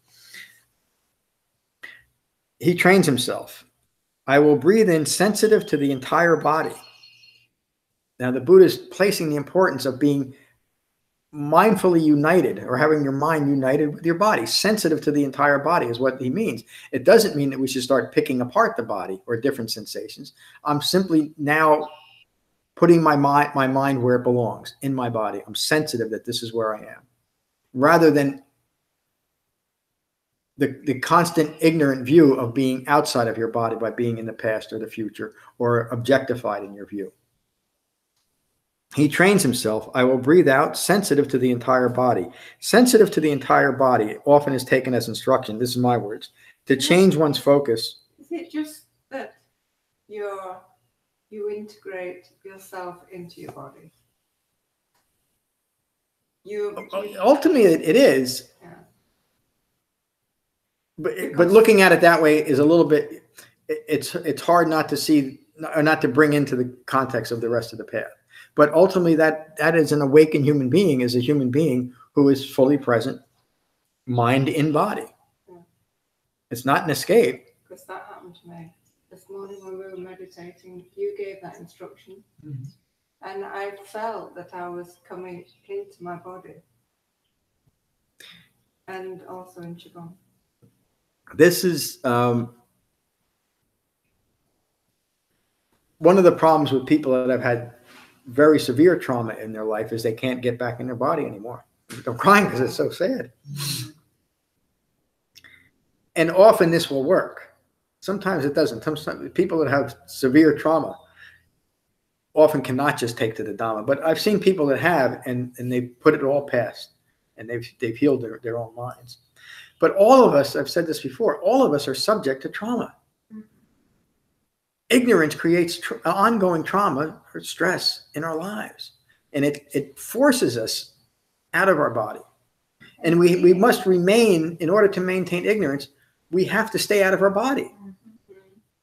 He trains himself. I will breathe in sensitive to the entire body. Now, the Buddha is placing the importance of being mindfully united, or having your mind united with your body. Sensitive to the entire body is what he means. It doesn't mean that we should start picking apart the body or different sensations. I'm simply now putting my mind where it belongs, in my body. I'm sensitive that this is where I am, rather than the constant ignorant view of being outside of your body by being in the past or the future, or objectified in your view. He trains himself. I will breathe out sensitive to the entire body. Sensitive to the entire body often is taken as instruction. This is my words. To change one's focus. Is it just that you integrate yourself into your body? Ultimately, it is. Yeah. But looking at it that way is a little bit. It's hard not to see, or not to bring into the context of the rest of the path. But ultimately, that is an awakened human being, is a human being who is fully present, mind in body. Yeah. It's not an escape. Because that happened to me. This morning when we were meditating, you gave that instruction. Mm-hmm. and I felt that I was coming into my body, and also in Qigong. This is one of the problems with people that have had very severe trauma in their life is they can't get back in their body anymore. I'm crying because it's so sad. And often this will work. Sometimes it doesn't. Sometimes people that have severe trauma often cannot just take to the Dhamma. But I've seen people that have, and they put it all past, and they've healed their own minds. But all of us, I've said this before, all of us are subject to trauma. Ignorance creates ongoing trauma or stress in our lives. And it forces us out of our body. And we must remain, in order to maintain ignorance, we have to stay out of our body.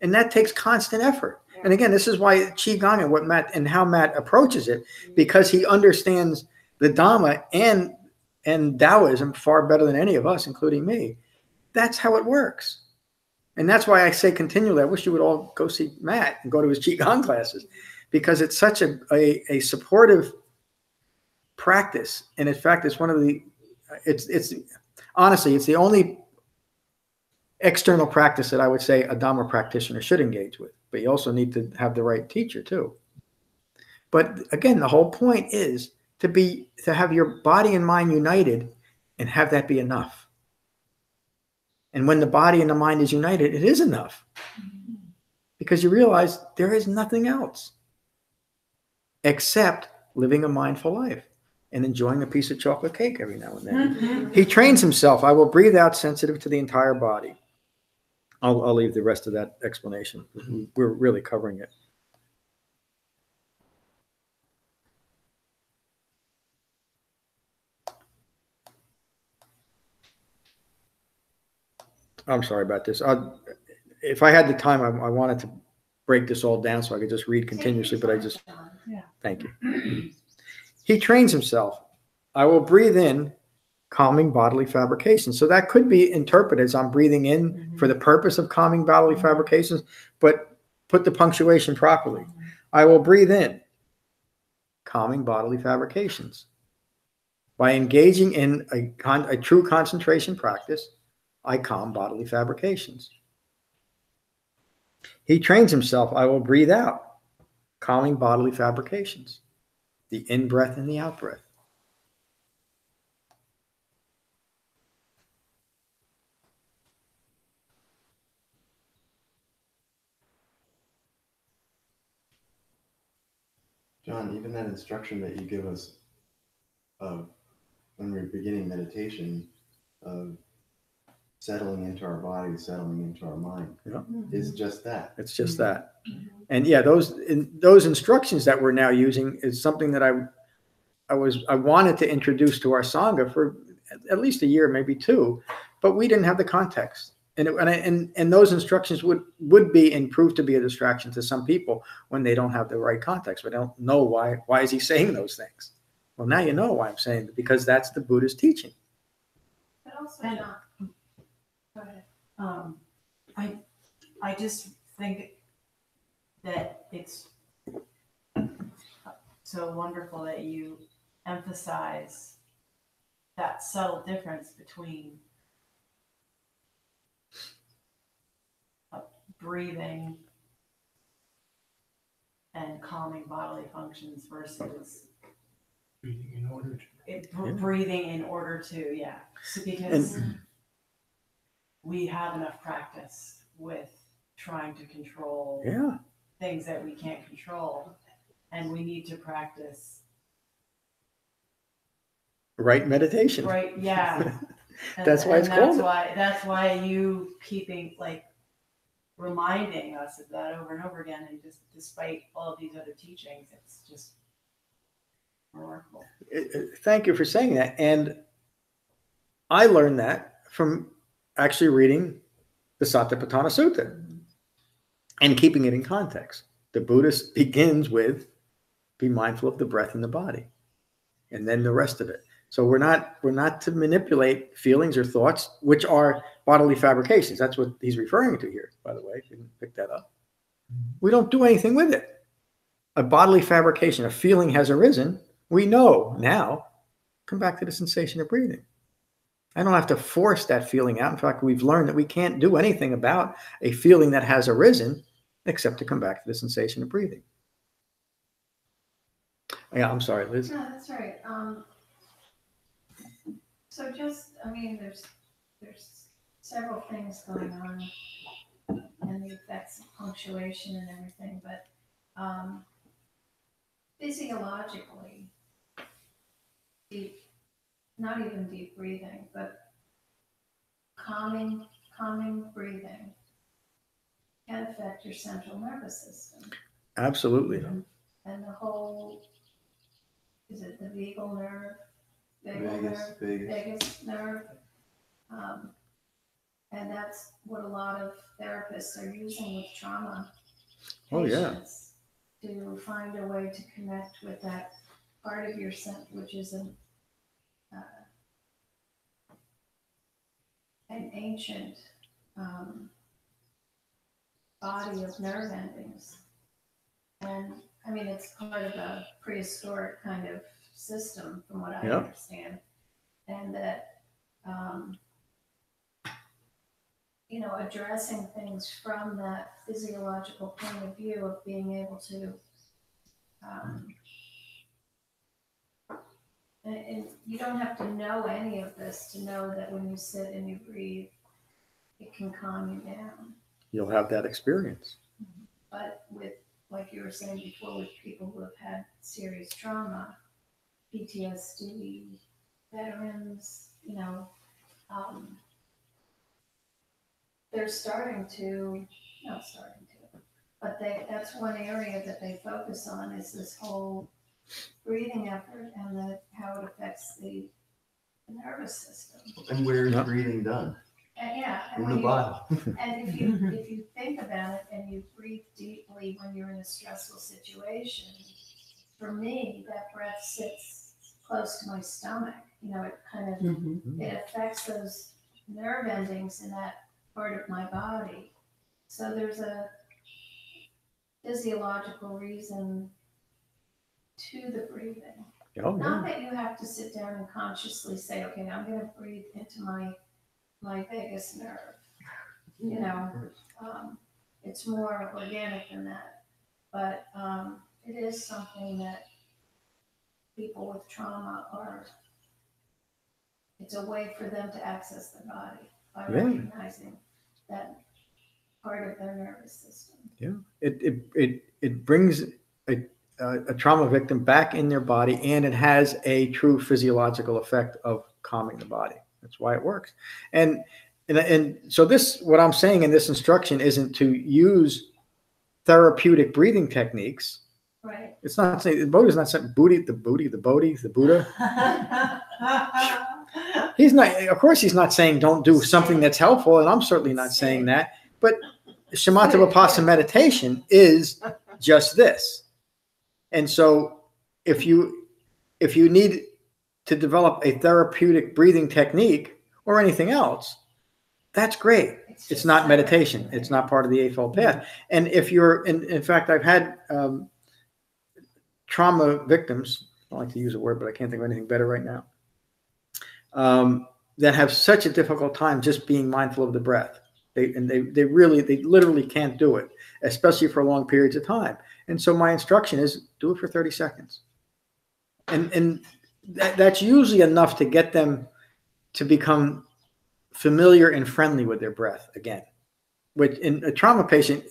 And that takes constant effort. And again, this is why Qigong and how Matt approaches it, because he understands the Dhamma and Taoism far better than any of us, including me. That's how it works. And that's why I say continually, I wish you would all go see Matt and go to his Qigong classes, because it's such a supportive practice. And in fact, it's one of the, it's honestly, it's the only external practice that I would say a Dhamma practitioner should engage with. But you also need to have the right teacher too. But again, the whole point is to have your body and mind united and have that be enough. And when the body and the mind is united, it is enough. Because you realize there is nothing else except living a mindful life and enjoying a piece of chocolate cake every now and then. He trains himself. I will breathe out sensitive to the entire body. I'll leave the rest of that explanation. We're really covering it. I'm sorry about this. If I had the time, I wanted to break this all down so I could just read continuously, but I just, thank you. He trains himself. I will breathe in calming bodily fabrications. So that could be interpreted as I'm breathing in for the purpose of calming bodily fabrications, but put the punctuation properly. I will breathe in calming bodily fabrications. By engaging in a true concentration practice, I calm bodily fabrications. He trains himself. I will breathe out calming bodily fabrications. The in-breath and the out-breath. John, even that instruction that you give us when we're beginning meditation of settling into our body, settling into our mind, is just that. It's just that. And yeah, those instructions that we're now using is something that I wanted to introduce to our Sangha for at least a year, maybe two, but we didn't have the context. And those instructions would be and prove to be a distraction to some people when they don't have the right context. But they don't know why is he saying those things? Well, now you know why I'm saying it, because that's the Buddha's teaching. But also not. Go ahead. I just think that it's so wonderful that you emphasize that subtle difference between breathing and calming bodily functions versus Breathing in order to. Breathing in order to, So because we have enough practice with trying to control things that we can't control, and we need to practice right meditation. Right, yeah. That's why it's called. That's why you keeping reminding us of that over and over again, and just despite all of these other teachings, it's just remarkable. Thank you for saying that. And I learned that from actually reading the Satipatthana Sutta and keeping it in context. The Buddhist begins with be mindful of the breath in the body, and then the rest of it. So we're not to manipulate feelings or thoughts, which are bodily fabrications. That's what he's referring to here, by the way, if you didn't pick that up. We don't do anything with it. a bodily fabrication, a feeling has arisen, we know now, come back to the sensation of breathing. I don't have to force that feeling out. In fact, we've learned that we can't do anything about a feeling that has arisen except to come back to the sensation of breathing. Yeah, I'm sorry, Liz. No, that's right. So just, I mean, there's several things going on and the effects of punctuation and everything, but physiologically, not even deep breathing, but calming breathing can affect your central nervous system. Absolutely. And the whole, is it the vagal nerve? Vagus nerve. And that's what a lot of therapists are using with trauma patients to find a way to connect with that part of your which is an ancient body of nerve endings. And I mean, it's part of a prehistoric kind of system, from what I understand, and that addressing things from that physiological point of view of being able to, and you don't have to know any of this to know that when you sit and you breathe, it can calm you down. You'll have that experience. But with, like you were saying before, with people who have had serious trauma, PTSD, veterans, they're that's one area that they focus on, is this whole breathing effort and how it affects the nervous system. And where's breathing done? And In the body. And if you think about it and you breathe deeply when you're in a stressful situation, for me, that breath sits close to my stomach. It kind of, it affects those nerve endings in that part of my body. So there's a physiological reason to the breathing. Not that you have to sit down and consciously say, okay, I'm going to breathe into my vagus nerve. It's more organic than that. But it is something that people with trauma it's a way for them to access their body by recognizing that part of their nervous system. Yeah, it brings a trauma victim back in their body, and it has a true physiological effect of calming the body. That's why it works. And so what I'm saying in this instruction isn't to use therapeutic breathing techniques. Right. It's not saying the Buddha's not saying the Buddha. He's not. Of course, he's not saying don't do something that's helpful, and I'm certainly not saying that. But shamatha vipassana meditation is just this. And so, if you need to develop a therapeutic breathing technique or anything else, that's great. It's not meditation. It's not part of the Eightfold Path. And if you're, in fact, I've had trauma victims, I don't like to use a word, but I can't think of anything better right now, that have such a difficult time just being mindful of the breath. They literally can't do it, especially for long periods of time. And so my instruction is do it for 30 seconds. And that's usually enough to get them to become familiar and friendly with their breath again. Which in a trauma patient,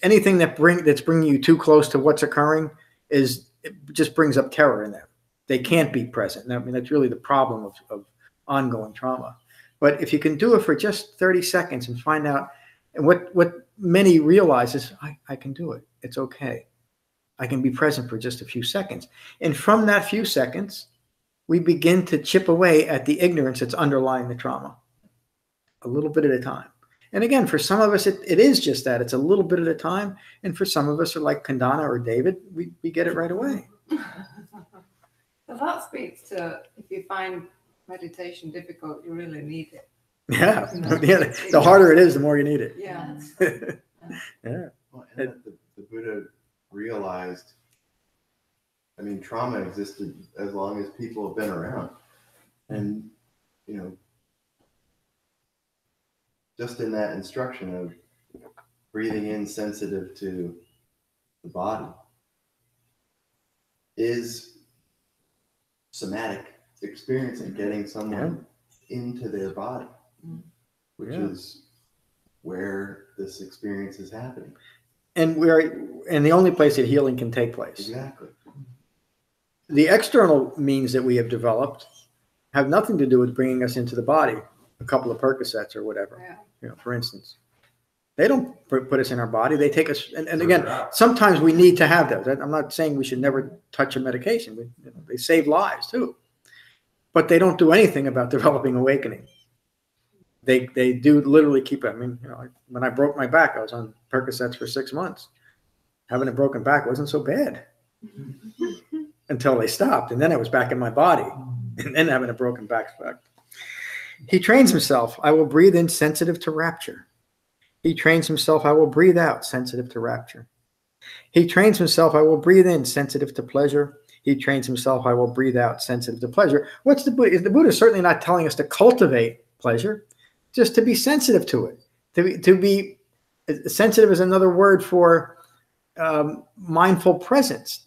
anything that's bringing you too close to what's occurring it just brings up terror in them. They can't be present. I mean, that's really the problem of ongoing trauma. But if you can do it for just 30 seconds and find out, and what many realize is, I can do it. It's okay. I can be present for just a few seconds. And from that few seconds, we begin to chip away at the ignorance that's underlying the trauma, a little bit at a time. And again, for some of us, it is just that. It's a little bit at a time. And for some of us, like Kandana or David, we get it right away. So that speaks to, if you find meditation difficult, you really need it. Yeah. The harder it is, the more you need it. Yeah. Yeah. Well, and the Buddha realized, I mean, trauma existed as long as people have been around. And, you know, just in that instruction of breathing in sensitive to the body is somatic experience and getting someone into their body, which is where this experience is happening. And the only place that healing can take place. Exactly. The external means that we have developed have nothing to do with bringing us into the body. A couple of Percocets or whatever, you know, for instance. They don't put us in our body. They take us, and again, sometimes we need to have those. I'm not saying we should never touch a medication. They save lives too. But they don't do anything about developing awakening. They do literally keep it. I mean, you know, when I broke my back, I was on Percocets for 6 months. Having a broken back wasn't so bad until they stopped. And then I was back in my body. And then having a broken back. He trains himself. I will breathe in sensitive to rapture. He trains himself. I will breathe out sensitive to rapture. He trains himself. I will breathe in sensitive to pleasure. He trains himself. I will breathe out sensitive to pleasure. What's the Buddha? The Buddha is certainly not telling us to cultivate pleasure, just to be sensitive to it. To be sensitive is another word for mindful presence.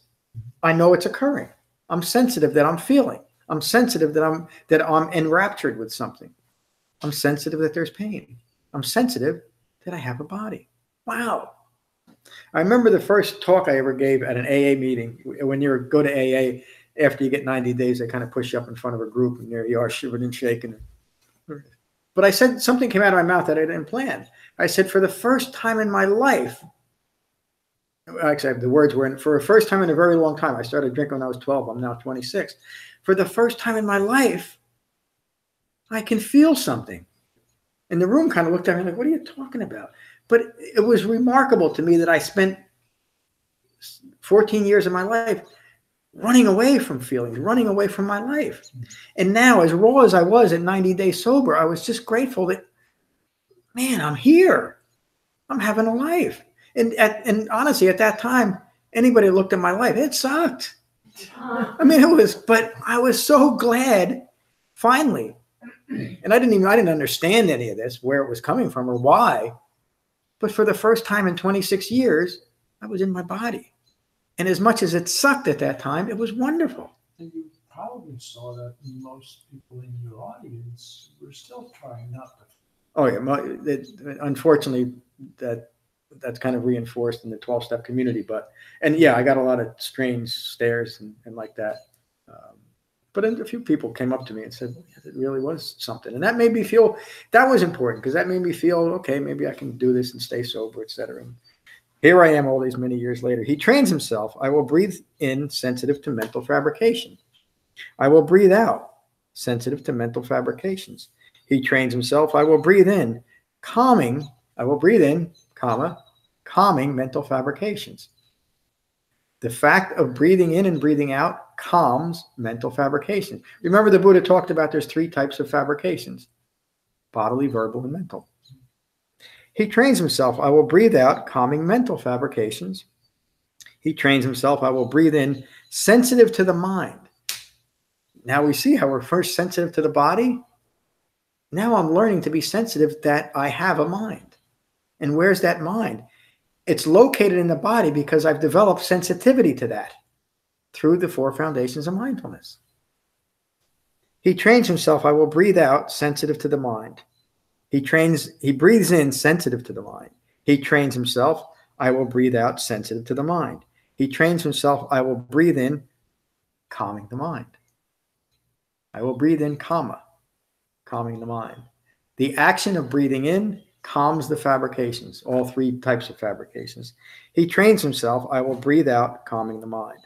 I know it's occurring. I'm sensitive that I'm feeling. I'm sensitive that I'm enraptured with something. I'm sensitive that there's pain. I'm sensitive that I have a body. Wow. I remember the first talk I ever gave at an AA meeting. When you go to AA, after you get 90 days, they kind of push you up in front of a group, and there you are, shivering and shaking. But I said, something came out of my mouth that I didn't plan. I said, for the first time in my life, actually the words were, for the first time in a very long time, I started drinking when I was 12. I'm now 26. For the first time in my life, I can feel something. And the room kind of looked at me like, what are you talking about? But it was remarkable to me that I spent 14 years of my life running away from feelings, running away from my life. And now, as raw as I was at 90 days sober, I was just grateful that, man, I'm here. I'm having a life. And honestly, at that time, anybody looked at my life, it sucked. I mean, but I was so glad finally. And I didn't understand any of this, where it was coming from or why. But for the first time in 26 years, I was in my body. And as much as it sucked at that time, it was wonderful. And you probably saw that most people in your audience were still trying not to. Oh, yeah. Unfortunately, that's kind of reinforced in the 12-step community. And yeah, I got a lot of strange stares and like that. But a few people came up to me and said, yes, it really was something. And that made me feel, that was important, because that made me feel, okay, maybe I can do this and stay sober, etc. Here I am all these many years later. He trains himself. I will breathe in sensitive to mental fabrication. I will breathe out sensitive to mental fabrications. He trains himself. I will breathe in calming. I will breathe in, calming mental fabrications. The fact of breathing in and breathing out calms mental fabrication. Remember, the Buddha talked about there's 3 types of fabrications: bodily, verbal, and mental. He trains himself. I will breathe out calming mental fabrications. He trains himself. I will breathe in sensitive to the mind. Now we see how we're first sensitive to the body. Now I'm learning to be sensitive that I have a mind. And where's that mind? It's located in the body because I've developed sensitivity to that through the 4 foundations of mindfulness. He trains himself. I will breathe out sensitive to the mind. He breathes in sensitive to the mind. He trains himself. I will breathe out sensitive to the mind. He trains himself. I will breathe in calming the mind. I will breathe in calming the mind. The action of breathing in calms the fabrications, all 3 types of fabrications. He trains himself. I will breathe out calming the mind.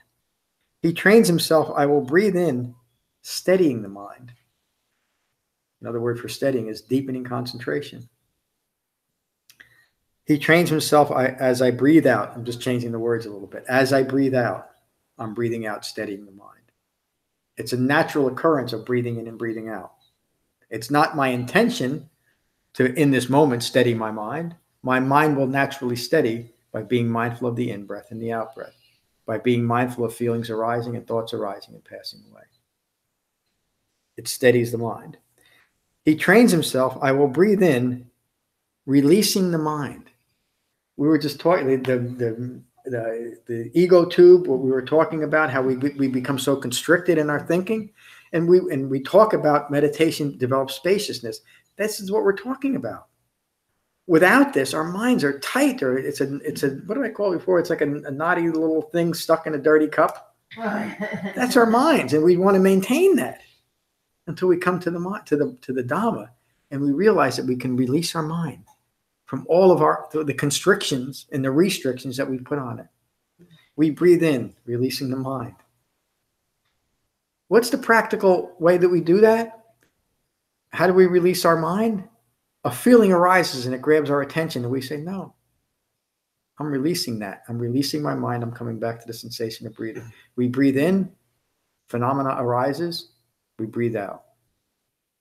He trains himself. I will breathe in steadying the mind. Another word for steadying is deepening concentration. He trains himself. As I breathe out, I'm just changing the words a little bit. As I breathe out, I'm breathing out, steadying the mind. It's a natural occurrence of breathing in and breathing out. It's not my intention to, in this moment, steady my mind. My mind will naturally steady by being mindful of the in-breath and the out-breath, by being mindful of feelings arising and thoughts arising and passing away. It steadies the mind. He trains himself, I will breathe in, releasing the mind. We were just talking, the ego tube, what we were talking about, how we become so constricted in our thinking. And we talk about meditation develops spaciousness. This is what we're talking about. Without this, our minds are tight, or it's a what did I call it before? It's like a knotty little thing stuck in a dirty cup. That's our minds, and we want to maintain that until we come to the Dhamma, and we realize that we can release our mind from all of the constrictions and the restrictions that we put on it. We breathe in, releasing the mind. What's the practical way that we do that? How do we release our mind? A feeling arises and it grabs our attention, and we say, no, I'm releasing that. I'm releasing my mind. I'm coming back to the sensation of breathing. We breathe in, phenomena arises, we breathe out.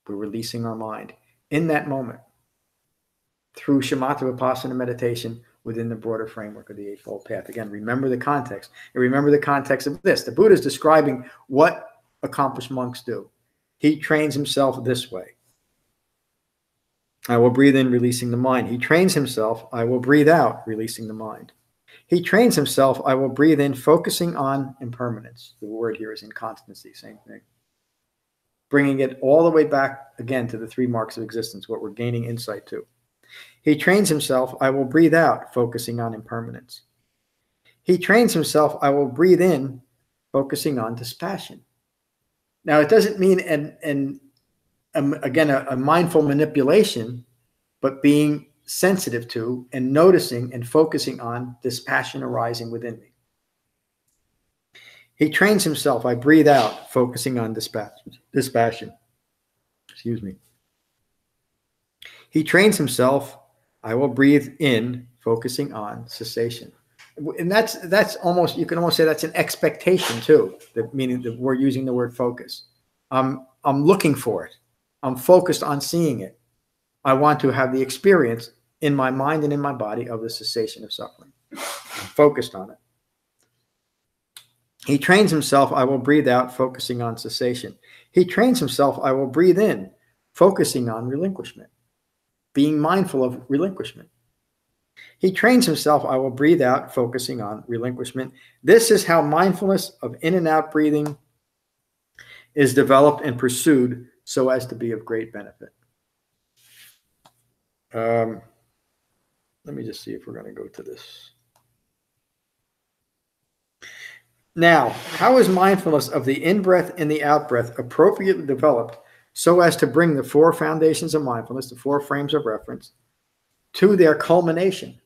We're releasing our mind in that moment through shamatha vipassana meditation within the broader framework of the Eightfold Path. Again, remember the context. And remember the context of this. The Buddha is describing what accomplished monks do. He trains himself this way. I will breathe in, releasing the mind. He trains himself, I will breathe out, releasing the mind. He trains himself, I will breathe in, focusing on impermanence. The word here is inconstancy, same thing. Bringing it all the way back again to the three marks of existence, what we're gaining insight to. He trains himself, I will breathe out, focusing on impermanence. He trains himself, I will breathe in, focusing on dispassion. Now, it doesn't mean, again, a mindful manipulation, but being sensitive to and noticing and focusing on dispassion arising within me. He trains himself, I breathe out, focusing on dispassion. Excuse me. He trains himself, I will breathe in, focusing on cessation. And that's almost, you can almost say that's an expectation too, meaning that we're using the word focus. I'm looking for it. I'm focused on seeing it. I want to have the experience in my mind and in my body of the cessation of suffering. I'm focused on it. He trains himself, I will breathe out, focusing on cessation. He trains himself, I will breathe in, focusing on relinquishment, being mindful of relinquishment. He trains himself, I will breathe out, focusing on relinquishment. This is how mindfulness of in and out breathing is developed and pursued so as to be of great benefit. Let me just see if we're going to go to this. Now, how is mindfulness of the in-breath and the out-breath appropriately developed so as to bring the four foundations of mindfulness, the four frames of reference, to their culmination?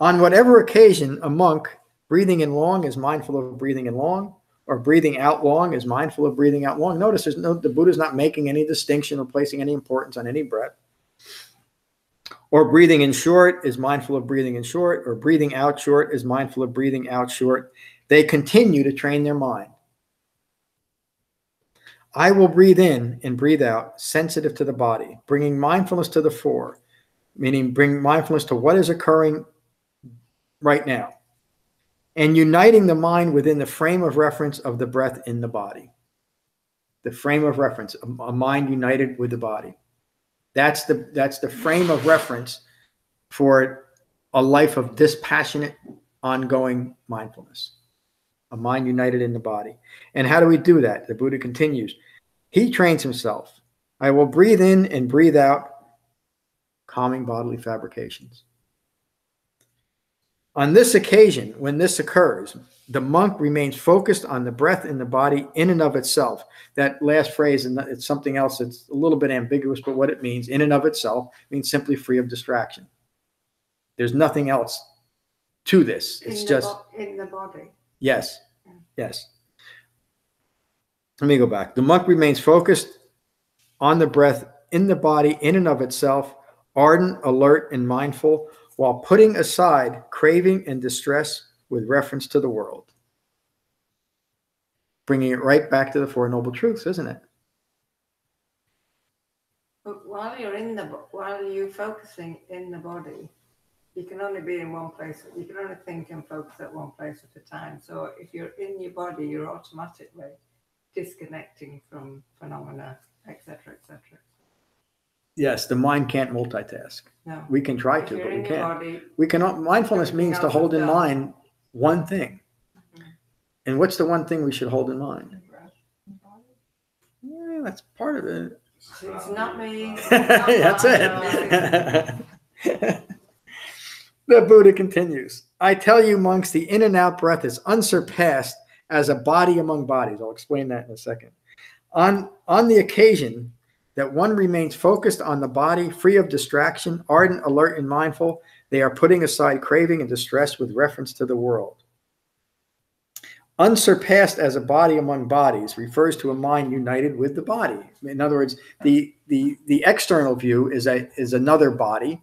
On whatever occasion a monk breathing in long is mindful of breathing in long, or breathing out long is mindful of breathing out long. Notice the Buddha's not making any distinction or placing any importance on any breath. Or breathing in short is mindful of breathing in short, or breathing out short is mindful of breathing out short. They continue to train their mind. I will breathe in and breathe out, sensitive to the body, bringing mindfulness to the fore, meaning bring mindfulness to what is occurring right now, and uniting the mind within the frame of reference of the breath in the body. The frame of reference, a mind united with the body. That's the frame of reference for a life of dispassionate, ongoing mindfulness. A mind united in the body. And how do we do that? The Buddha continues. He trains himself. I will breathe in and breathe out, calming bodily fabrications. On this occasion, when this occurs, the monk remains focused on the breath in the body in and of itself. That last phrase, and it's something else that's a little bit ambiguous, but what it means, in and of itself, means simply free of distraction. There's nothing else to this. It's just in the body. Yes. Yes. Let me go back. The monk remains focused on the breath in the body in and of itself, ardent, alert, and mindful, while putting aside craving and distress with reference to the world. Bringing it right back to the Four Noble Truths, isn't it? But while you're focusing in the body, you can only be in one place. You can only think and focus at one place at a time. So if you're in your body, you're automatically disconnecting from phenomena, etc., etc. Yes, the mind can't multitask. No. We can try If to, you're but we in your can't. body, We cannot. Mindfulness everything means to else hold is in done. mind one thing. And what's the one thing we should hold in mind? Yeah, that's part of it. It's not me. That's it. The Buddha continues. I tell you, monks, the in and out breath is unsurpassed as a body among bodies. I'll explain that in a second. On the occasion that one remains focused on the body, free of distraction, ardent, alert, and mindful, they are putting aside craving and distress with reference to the world. Unsurpassed as a body among bodies refers to a mind united with the body. In other words, the external view is another body,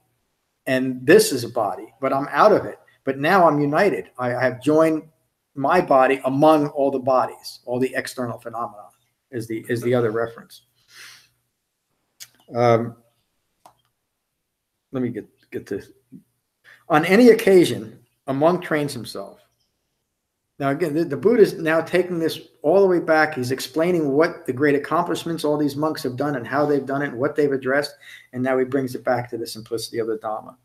and this is a body, but I'm out of it. But now I'm united. I have joined my body among all the bodies, all the external phenomena is the other reference. Let me get this. On any occasion, a monk trains himself. Now, again, the Buddha is now taking this all the way back. He's explaining what the great accomplishments all these monks have done and how they've done it and what they've addressed. And now he brings it back to the simplicity of the Dhamma.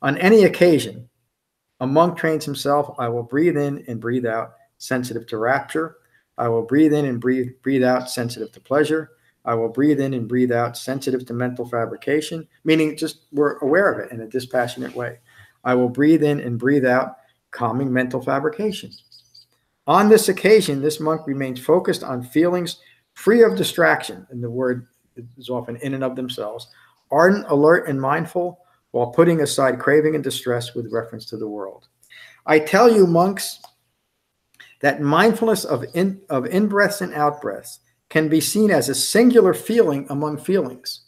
On any occasion, a monk trains himself. I will breathe in and breathe out, sensitive to rapture. I will breathe in and breathe out, sensitive to pleasure. I will breathe in and breathe out, sensitive to mental fabrication, meaning just we're aware of it in a dispassionate way. I will breathe in and breathe out, calming mental fabrication. On this occasion, this monk remains focused on feelings free of distraction, and the word is often in and of themselves, ardent, alert, and mindful, while putting aside craving and distress with reference to the world. I tell you, monks, that mindfulness of in-breaths and out-breaths can be seen as a singular feeling among feelings,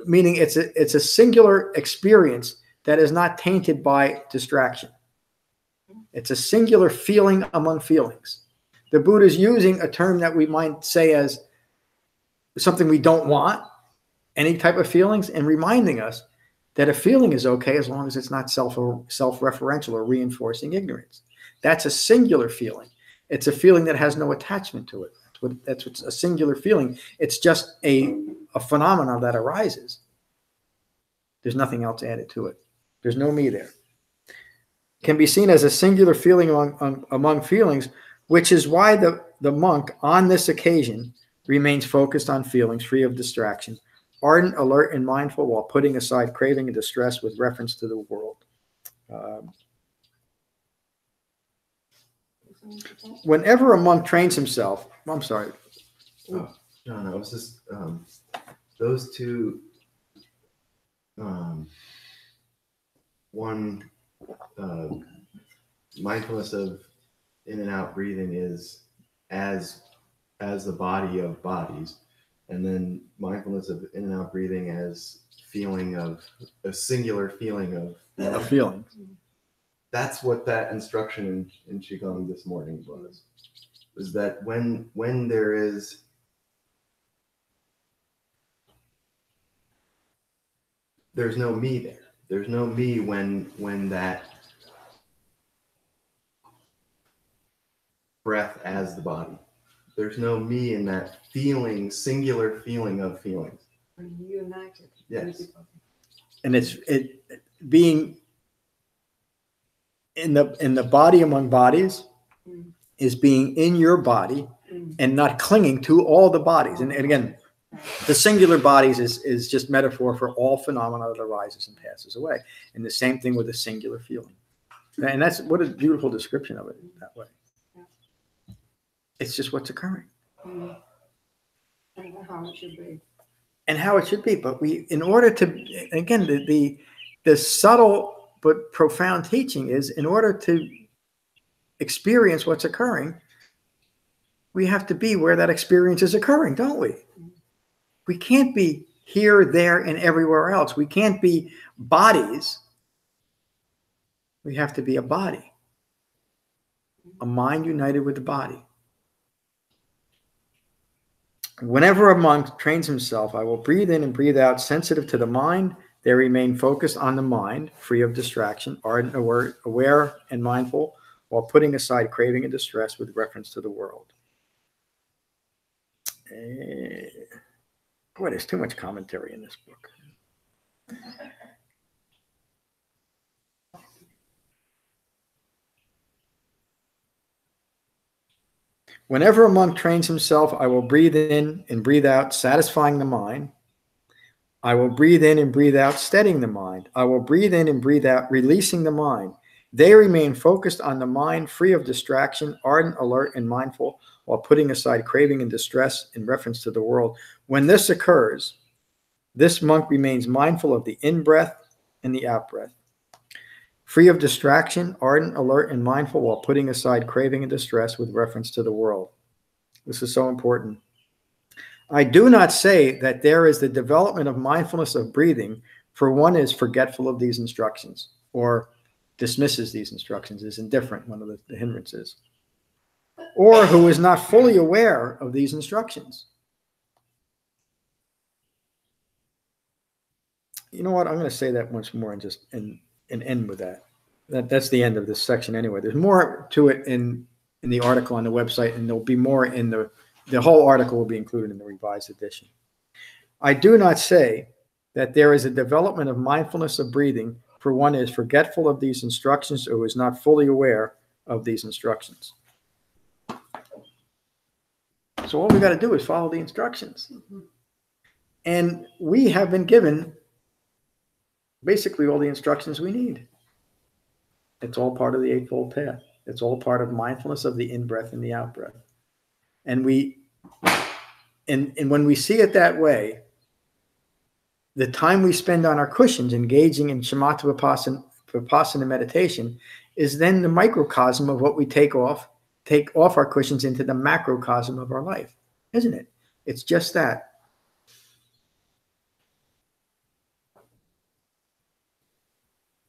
meaning it's a singular experience that is not tainted by distraction. It's a singular feeling among feelings. The Buddha is using a term that we might say as something we don't want, any type of feelings, and reminding us that a feeling is okay as long as it's not self-referential or reinforcing ignorance. That's a singular feeling. It's a feeling that has no attachment to it. That's what's a singular feeling. It's just a phenomenon that arises. There's nothing else added to it. There's no me there. Can be seen as a singular feeling among feelings, which is why the monk on this occasion remains focused on feelings free of distraction, ardent, alert, and mindful while putting aside craving and distress with reference to the world. Whenever a monk trains himself, I'm sorry. No, it was just those two. One, mindfulness of in and out breathing is as the body of bodies, and then mindfulness of in and out breathing as feeling of a singular feeling of A feeling. That's what that instruction in Qigong this morning was that when there's no me there. There's no me when that breath as the body. There's no me in that feeling, singular feeling of feelings. Are you united? Yes. And it's being in the body among bodies is being in your body and not clinging to all the bodies. And again, the singular bodies is just metaphor for all phenomena that arises and passes away. And the same thing with a singular feeling. And that's what a beautiful description of it that way. It's just what's occurring. And how it should be. And how it should be. But in order to, again, the subtle but profound teaching is in order to experience what's occurring, we have to be where that experience is occurring, don't we? We can't be here, there, and everywhere else. We can't be bodies. We have to be a body, a mind united with the body. Whenever a monk trains himself, I will breathe in and breathe out, sensitive to the mind, They remain focused on the mind, free of distraction, ardent, aware and mindful, while putting aside craving and distress with reference to the world. Boy, there's too much commentary in this book. Whenever a monk trains himself, I will breathe in and breathe out, satisfying the mind. I will breathe in and breathe out, steadying the mind. I will breathe in and breathe out, releasing the mind. They remain focused on the mind, free of distraction, ardent, alert, and mindful, while putting aside craving and distress in reference to the world. When this occurs, this monk remains mindful of the in-breath and the out-breath, free of distraction, ardent, alert, and mindful, while putting aside craving and distress with reference to the world. This is so important. I do not say that there is the development of mindfulness of breathing, for one is forgetful of these instructions, or dismisses these instructions, is indifferent, one of the hindrances, or who is not fully aware of these instructions. You know what? I'm going to say that once more and just and end with that. That's the end of this section anyway. There's more to it in the article on the website, and there'll be more in the whole article will be included in the revised edition. I do not say that there is a development of mindfulness of breathing, for one is forgetful of these instructions or is not fully aware of these instructions. So all we got to do is follow the instructions. And we have been given basically all the instructions we need. It's all part of the Eightfold Path. It's all part of mindfulness of the in-breath and the out-breath. And when we see it that way, the time we spend on our cushions engaging in shamatha vipassana meditation is then the microcosm of what we take off our cushions into the macrocosm of our life, isn't it? It's just that.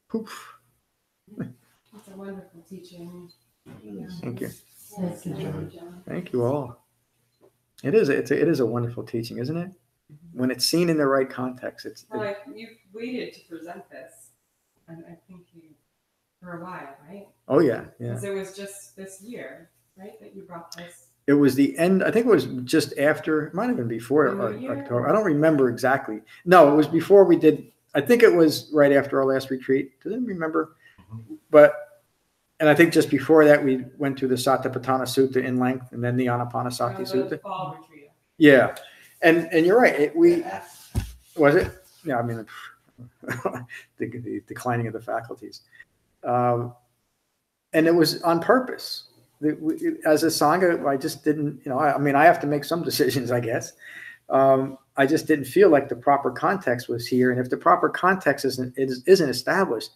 Poof. It's a wonderful teaching. Thank you. Thank you, John. Thank you all. It is a wonderful teaching, isn't it? When it's seen in the right context, Well, you've waited to present this, and I think for a while, right? Oh yeah. Because it was just this year, right, that you brought this. It was the end. I think it was just after. It might have been before October. I don't remember exactly. No, it was before we did. I think it was right after our last retreat. Does anyone remember? And I think just before that, we went through the Satipatthana Sutta in length, and then the Anapanasati Sutta. Fall retreat. Yeah, and you're right. Was it? Yeah, I mean, the declining of the faculties, and it was on purpose. As a sangha, I just didn't. I mean, I have to make some decisions, I guess. I just didn't feel like the proper context was here, and if the proper context isn't established,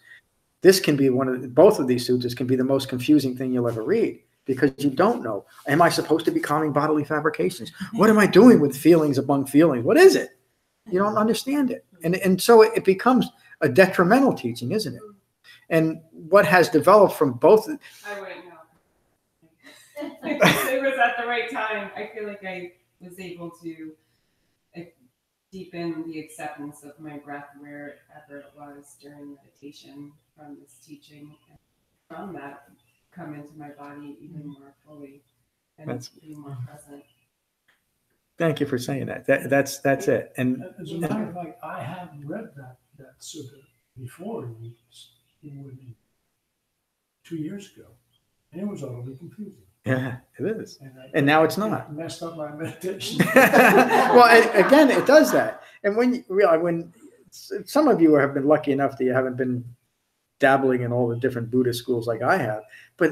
this can be both of these suttas can be the most confusing thing you'll ever read, because you don't know. Am I supposed to be calming bodily fabrications? What am I doing with feelings among feelings? What is it? You don't understand it. And so it becomes a detrimental teaching, isn't it? And what has developed from both. I wouldn't know. It was at the right time. I feel like I was able to deepen the acceptance of my breath wherever it was during meditation from this teaching, and from that come into my body even more fully and be more present. Thank you for saying that. That's it. And as a matter of fact, I have read that sutta before with me 2 years ago, and it was utterly confusing. Yeah, it is. And now it's not. It messed up my meditation. Well, again, it does that. And when some of you have been lucky enough that you haven't been dabbling in all the different Buddhist schools like I have, but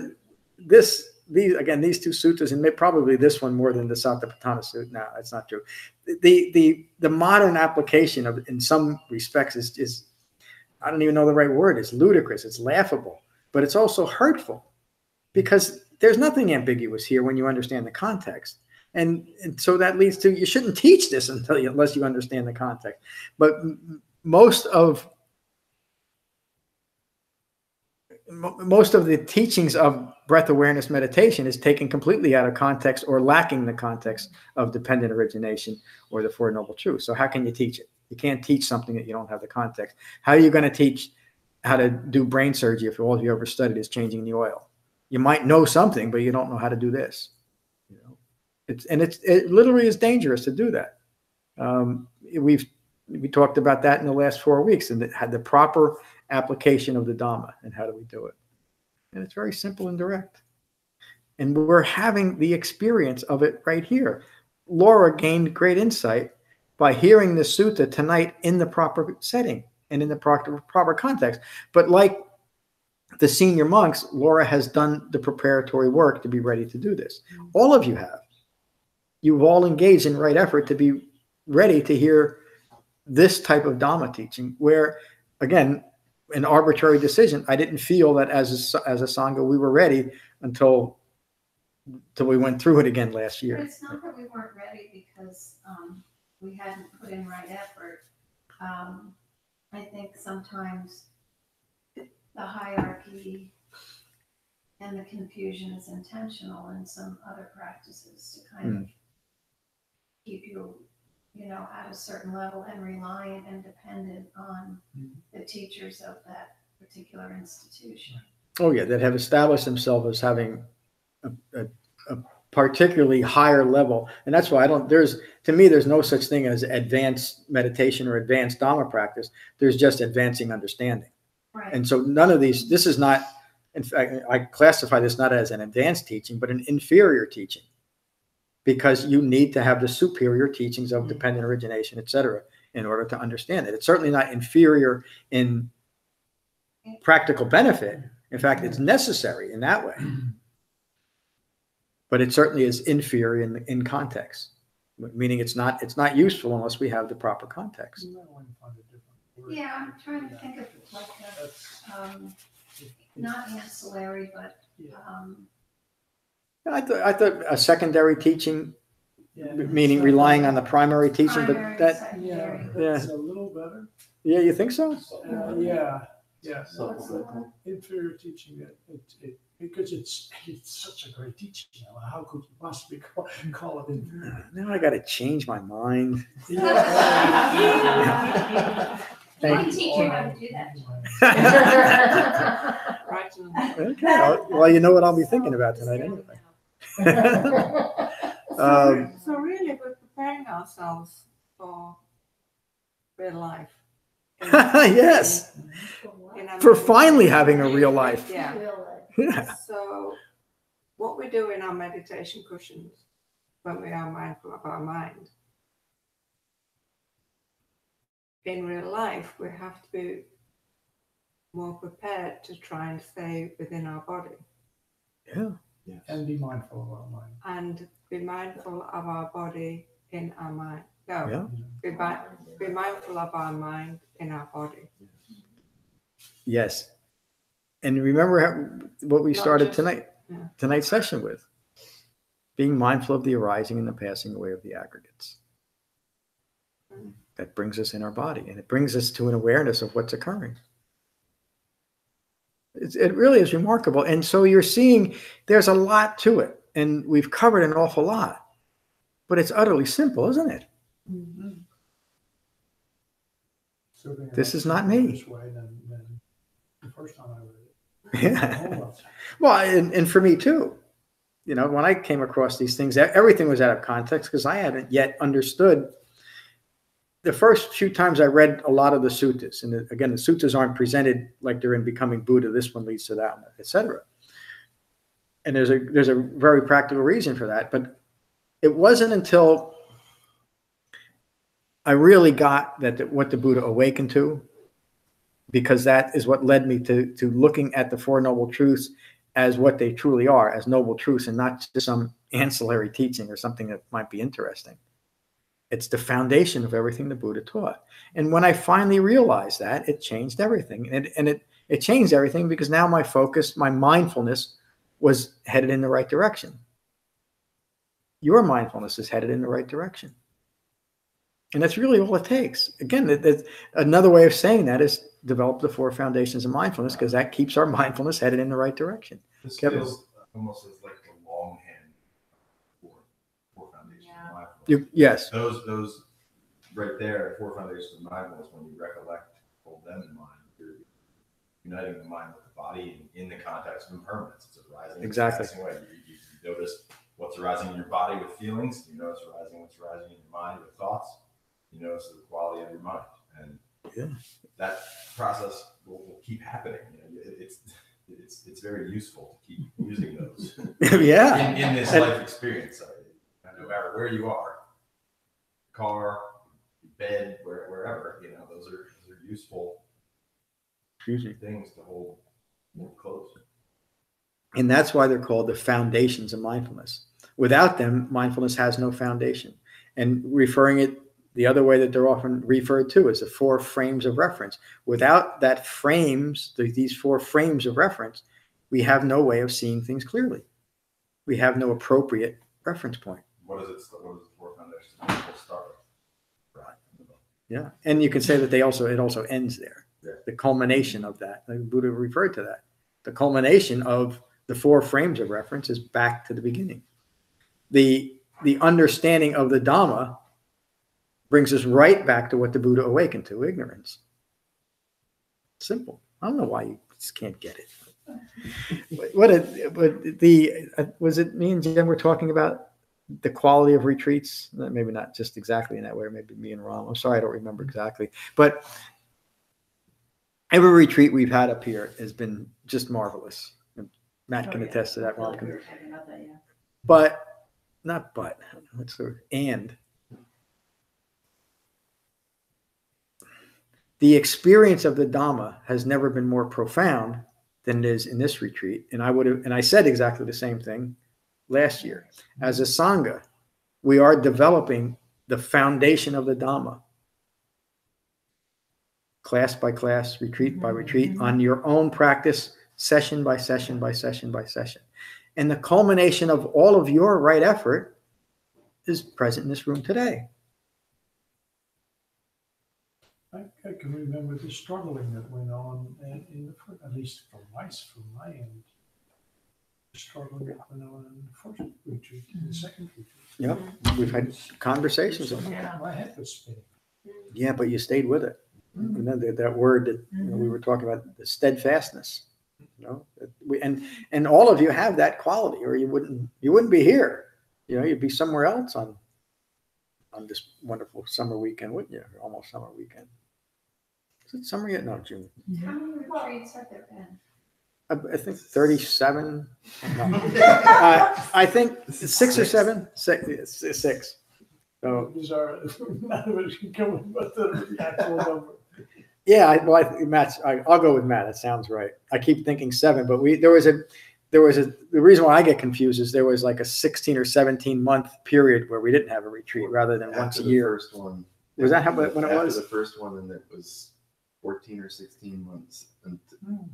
these two suttas, and probably this one more than the Satipatthana Sutta. No, that's not true. The modern application of, in some respects, is I don't even know the right word. It's ludicrous. It's laughable, but it's also hurtful, because there's nothing ambiguous here when you understand the context. And so that leads to, you shouldn't teach this unless you understand the context. But most of the teachings of breath awareness meditation is taken completely out of context or lacking the context of dependent origination or the Four Noble Truths. So how can you teach it? You can't teach something that you don't have the context. How are you going to teach how to do brain surgery if all you ever studied is changing the oil? You might know something, but you don't know how to do this. You know, it literally is dangerous to do that. We talked about that in the last 4 weeks, and it had the proper application of the Dhamma and how do we do it. And it's very simple and direct. And we're having the experience of it right here. Laura gained great insight by hearing the sutta tonight in the proper setting and in the proper context. But like the senior monks, Laura has done the preparatory work to be ready to do this. All of you have. You've all engaged in right effort to be ready to hear this type of Dhamma teaching, where, again, an arbitrary decision. I didn't feel that as a Sangha we were ready until we went through it again last year. But it's not that we weren't ready because we hadn't put in right effort. I think sometimes the hierarchy and the confusion is intentional in some other practices to kind of keep you, at a certain level and reliant and dependent on the teachers of that particular institution. Oh yeah, that have established themselves as having a particularly higher level. And that's why to me, there's no such thing as advanced meditation or advanced Dhamma practice. There's just advancing understanding. Right. And so none of these, this is not, in fact, I classify this not as an advanced teaching, but an inferior teaching, because you need to have the superior teachings of dependent origination, etc., in order to understand it. It's certainly not inferior in practical benefit. In fact, it's necessary in that way. But it certainly is inferior in context, meaning it's not useful unless we have the proper context. You might want to find a different word. Yeah, I'm trying to think of like not ancillary, but I thought a secondary teaching, Yeah. meaning relying on the primary teaching, primary, but that, secondary. It's a little better. yeah, you think so? Yeah. Inferior teaching, because it's such a great teaching. How could you possibly call it inferior? Now I got to change my mind. Thank you. Teach you how to do that. Right. Okay, well, you know what I'll be thinking about tonight anyway. So really, we're preparing ourselves for real life. Yes, for finally having a real life. Yeah. Yeah. So what we do in our meditation cushions when we are mindful of our mind, in real life, we have to be more prepared to try and stay within our body. Yeah. Yes. And be mindful of our mind. And be mindful of our body in our mind. No, Yeah. be mindful of our mind in our body. Yes. And remember what we started yeah. tonight's session with, being mindful of the arising and the passing away of the aggregates. That brings us in our body, and it brings us to an awareness of what's occurring. It really is remarkable. And so you're seeing there's a lot to it, and we've covered an awful lot, but it's utterly simple, isn't it? Mm-hmm. This is not me. This way than the first time I read it. Yeah. Well, and for me too. When I came across these things, everything was out of context because I hadn't yet understood. The first few times I read a lot of the suttas, and again, the suttas aren't presented like they're in Becoming Buddha. This one leads to that one, etc. And there's a very practical reason for that. But it wasn't until I really got what the Buddha awakened to, because that is what led me to looking at the Four Noble Truths as what they truly are, as noble truths, and not just some ancillary teaching or something that might be interesting. It's the foundation of everything the Buddha taught. And when I finally realized that, it changed everything. And it changed everything because now my focus, my mindfulness was headed in the right direction. Your mindfulness is headed in the right direction. And that's really all it takes. Again, another way of saying that is develop the four foundations of mindfulness, because that keeps our mindfulness headed in the right direction. This Kevin? feels almost as like the longhand for foundations of mindfulness. Yes. Those right there, 4 foundations of mindfulness. When you recollect, hold them in mind. You're uniting the mind with the body in the context of impermanence. It's arising, Exactly. It's passing away. You notice what's arising in your body with feelings. You notice what's arising in your mind with thoughts. You notice the quality of your mind, and that process will keep happening. It's very useful to keep using those. in this life experience. No matter where you are, car, bed, wherever, those are useful things to hold more close. And that's why they're called the foundations of mindfulness. Without them, mindfulness has no foundation. And referring it the other way that they're often referred to is the 4 frames of reference. Without these 4 frames of reference, we have no way of seeing things clearly. We have no appropriate reference point. What is the 4 foundations? Start with. Right. Yeah, and you can say that it also ends there. Yeah. The culmination of that, the Buddha referred to that. The culmination of the 4 frames of reference is back to the beginning. The understanding of the Dhamma brings us right back to what the Buddha awakened to, ignorance. Simple. I don't know why you just can't get it. Was it me and Jen were talking about the quality of retreats? Maybe not just exactly in that way, or maybe me and Ron. I'm sorry, I don't remember exactly. But every retreat we've had up here has been just marvelous. And Matt can attest to that. Ron can. The experience of the Dhamma has never been more profound than it is in this retreat. And I said exactly the same thing last year. As a Sangha, we are developing the foundation of the Dhamma. Class by class, retreat by retreat, on your own practice, session by session by session by session. And the culmination of all of your right effort is present in this room today. I can remember the struggling that went on, at least from my end, the struggling that went on in the first retreat, in the second retreat. Yep, we've had conversations on Yeah, that. my head was spinning. Yeah, but you stayed with it. And then that word that we were talking about, the steadfastness. And all of you have that quality, or you wouldn't be here. You'd be somewhere else on this wonderful summer weekend, wouldn't you? Almost summer weekend. Is it summer yet? No, June. How many retreats have there been? I think 37. No. I think 6 or 7. 6. So These are none of us can come with what the actual number. yeah, I'll go with Matt. That sounds right. I keep thinking 7, but the reason why I get confused is there was like a 16 or 17 month period where we didn't have a retreat rather than once a year. First one. Was that when it was? After the first one, and it was 14 or 16 months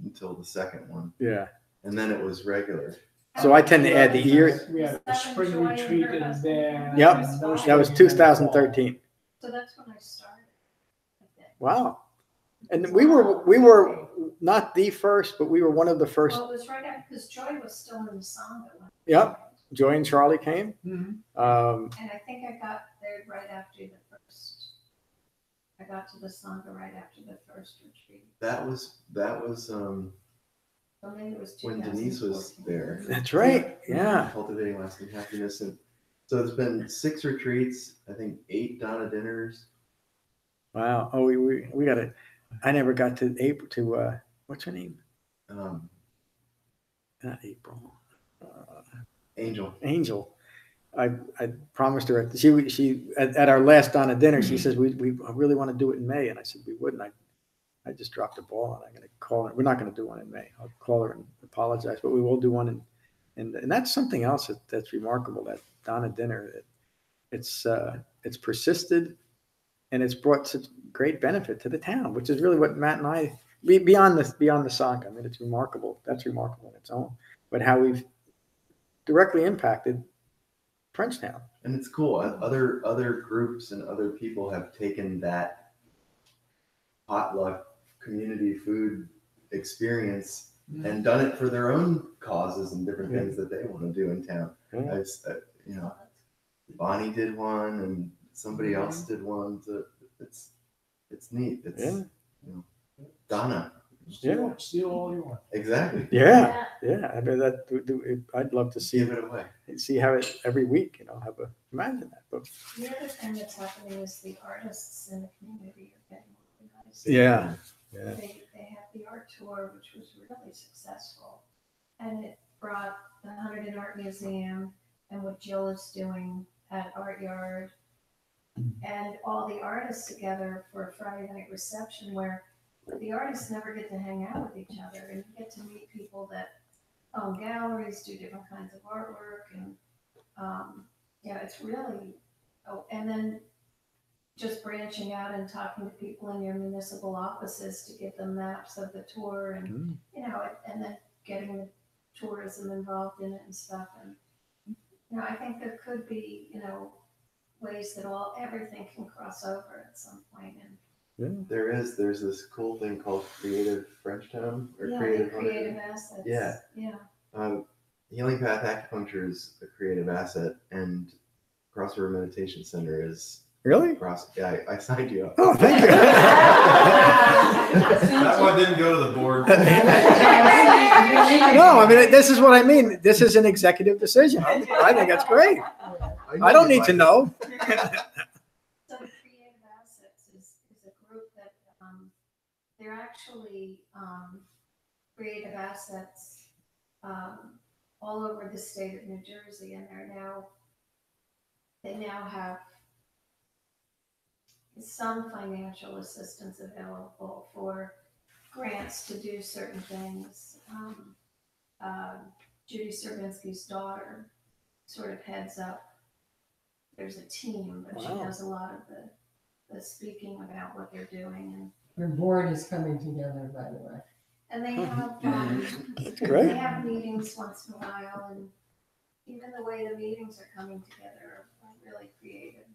until the second one. Yeah. And then it was regular. So I tend to add the year. We had a spring retreat and then. Yep, that was 2013. So that's when I started. I think. Wow. And we were not the first, but we were one of the first. Well, it was right after, because Joy was still in the Sangha. Yep. Joy and Charlie came. Mhm. And I think I got there right after the first. I got to the Sangha right after the first retreat. That was So maybe it was when Denise was 2014. there. That's right. Yeah. Cultivating lasting happiness. And so it's been 6 retreats, I think 8 Donna dinners. Wow. Oh, we got it. I never got to April to what's her name? Not April. Angel. I promised her she at our last Donna dinner. She says we really want to do it in May, and I said we wouldn't. I just dropped the ball, and I'm going to call her. We're not going to do one in May. I'll call her and apologize, but we will do one and that's something else that's remarkable. That Donna dinner, it's persisted, and it's brought such great benefit to the town, which is really what Matt and I beyond the Sangha. I mean, it's remarkable. That's remarkable in its own, but how we've directly impacted Frenchtown. And it's cool. Other groups and other people have taken that potluck community food experience and done it for their own causes and different things that they want to do in town. Bonnie did one, and somebody else did one. So it's neat. It's Yeah. you know, Dana. Steal all you want. Exactly. Yeah. I mean, I'd love to Give it away. see how it every week, imagine that. But The other thing that's happening is the artists in the community are getting organized. yeah. They have the art tour, which was really successful. And it brought the 100 in Art Museum and what Jill is doing at Art Yard and all the artists together for a Friday night reception where the artists never get to hang out with each other and you get to meet people that own galleries, do different kinds of artwork, and it's really, and then just branching out and talking to people in your municipal offices to give them maps of the tour and and then getting the tourism involved in it and stuff. And I think there could be ways that everything can cross over at some point. And There's this cool thing called Creative Frenchtown or creative assets. Yeah. Healing Path Acupuncture is a creative asset, and Cross River Meditation Center is Really? Yeah, I signed you up. Oh, thank you. That one didn't go to the board. No, I mean, this is what I mean. This is an executive decision. I think that's great. I don't need to know. So Creative Assets is a group that they're actually creative assets all over the state of New Jersey, and they now have some financial assistance available for grants to do certain things. Judy Serbinsky's daughter sort of heads up. There's a team, but she does a lot of the speaking about what they're doing. And Your board is coming together, by the way. and they have That's great. they have meetings once in a while, and even the way the meetings are coming together are really creative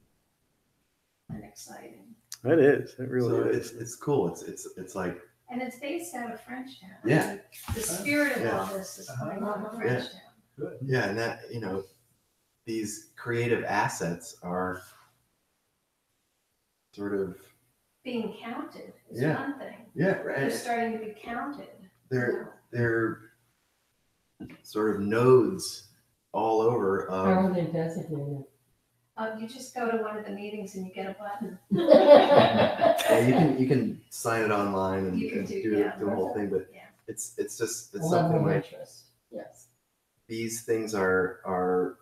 and exciting. It is. It really So is. it's cool. It's like And it's based out of Frenchtown. Yeah. I mean, the spirit of all this is coming out of Frenchtown. and that these creative assets are sort of Being counted is Yeah. one thing. They're They're starting to be counted. they're sort of nodes all over. How are they designated? You just go to one of the meetings and you get a button. Yeah, you can sign it online and, You can and do- do yeah. the whole thing, but Yeah. it's Level something of like interest. Yes. these things are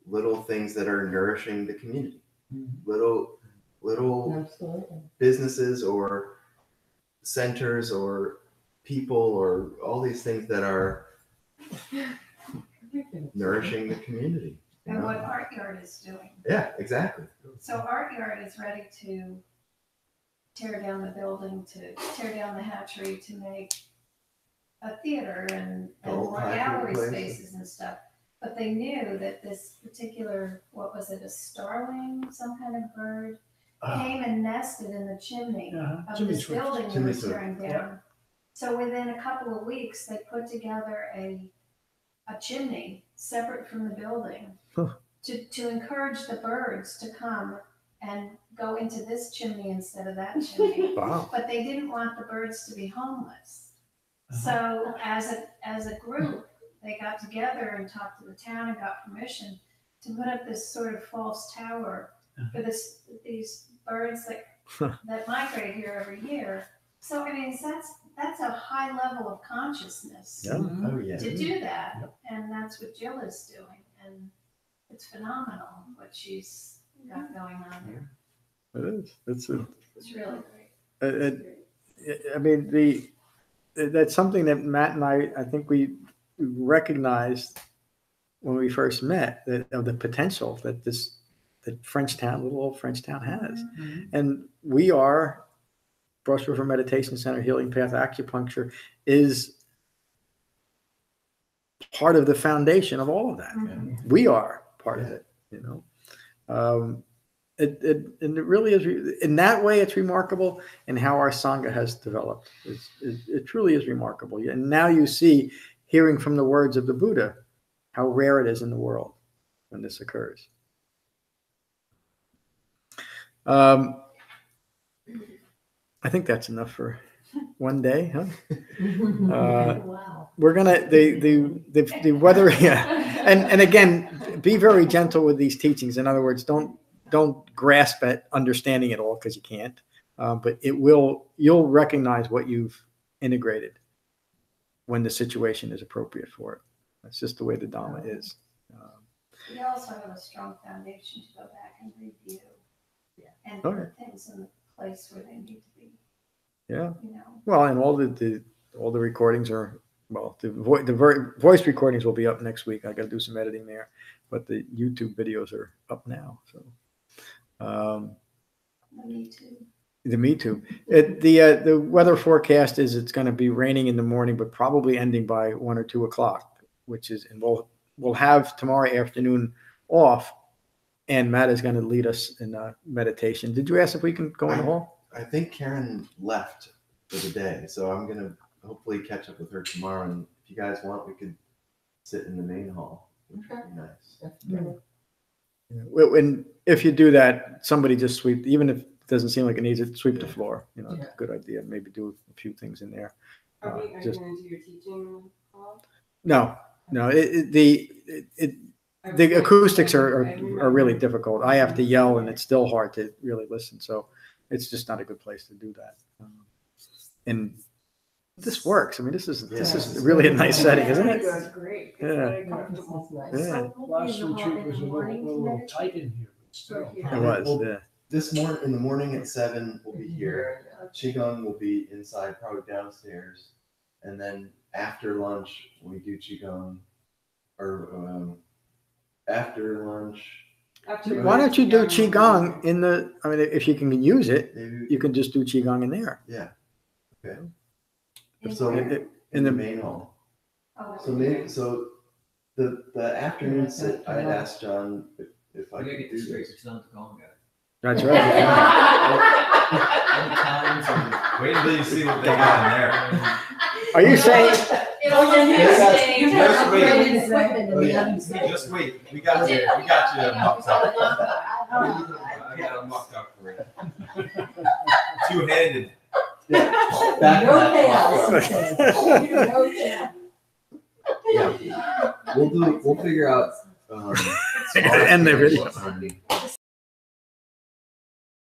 little things that are nourishing the community. Little Absolutely. businesses or centers or people or all these things that are nourishing the community. you And know? what Art Yard is doing. Yeah, exactly. So Art Yard is ready to tear down the building, to tear down the hatchery, to make a theater and Old more hatchery gallery place. spaces and stuff. But they knew that this particular, what was it, a starling, some kind of bird, came and nested in the chimney of Chimney this swift. building they Chimney were swift. tearing down. So within a couple of weeks, they put together a chimney separate from the building to encourage the birds to come and go into this chimney instead of that chimney. Wow. But they didn't want the birds to be homeless. So as a group, they got together and talked to the town and got permission to put up this sort of false tower for these birds that migrate here every year. So I mean, that's a high level of consciousness Yeah. Oh yeah. to do that, and that's what Jill is doing, and it's phenomenal what she's got going on there. It is. It's really great. I mean, that's something that Matt and I think we recognized when we first met, of the potential that little old Frenchtown has. And we are, Brush River Meditation Center, Healing Path Acupuncture is part of the foundation of all of that. We are part of it, and it really is, in that way, it's remarkable, and how our Sangha has developed. It truly is remarkable. And now you see, hearing from the words of the Buddha, how rare it is in the world when this occurs. I think that's enough for one day, huh? Wow. We're gonna the weather, yeah. And again, be very gentle with these teachings. In other words, don't grasp at understanding it all, because you can't. But you'll recognize what you've integrated when the situation is appropriate for it. That's just the way the Dhamma is. We also have a strong foundation to go back and review and Okay. put things in the place where they need to be. Yeah. You know. Well, and all the recordings are, well, the voice recordings will be up next week. I got to do some editing there, but the YouTube videos are up now. So, Me too. the Me Too. The weather forecast is it's going to be raining in the morning, but probably ending by 1 or 2 o'clock, which is, and we'll have tomorrow afternoon off, and Matt is going to lead us in meditation. Did you ask if we can go in the hall? I think Karen left for the day, so I'm gonna hopefully catch up with her tomorrow. And if you guys want, we could sit in the main hall, which would be nice. Yeah. And if you do that, somebody just sweep, even if it doesn't seem like it needs it, sweep the floor. You know, it's a good idea. Maybe do a few things in there. Are you going to do your teaching hall? No. The acoustics are really difficult. I have to yell, and it's still hard to really listen. So it's just not a good place to do that. And this works. I mean, this is really a nice setting, isn't it? It's great. It's Yeah. very comfortable. Yeah. Last retreat was a little tight in here, but still. It was. Yeah. This morning, in the morning at 7, we'll be here. Qigong will be inside, probably downstairs, and then after lunch we do Qigong, or after lunch. Why don't you do Qigong in the, I mean, if you can use it, Maybe, you can just do Qigong in there. yeah. Okay. In So where? in the main hall. Oh, So maybe the afternoon sit. I had asked John if I We gotta could get do this straight, this. it's not the gong guy. That's right. All the times and- Wait until you see what they got in there. Are you saying, Just wait. We got you mucked up. I got them mucked up for you. Two-handed. Back No to chaos. that. Yeah. We'll figure out. End the video.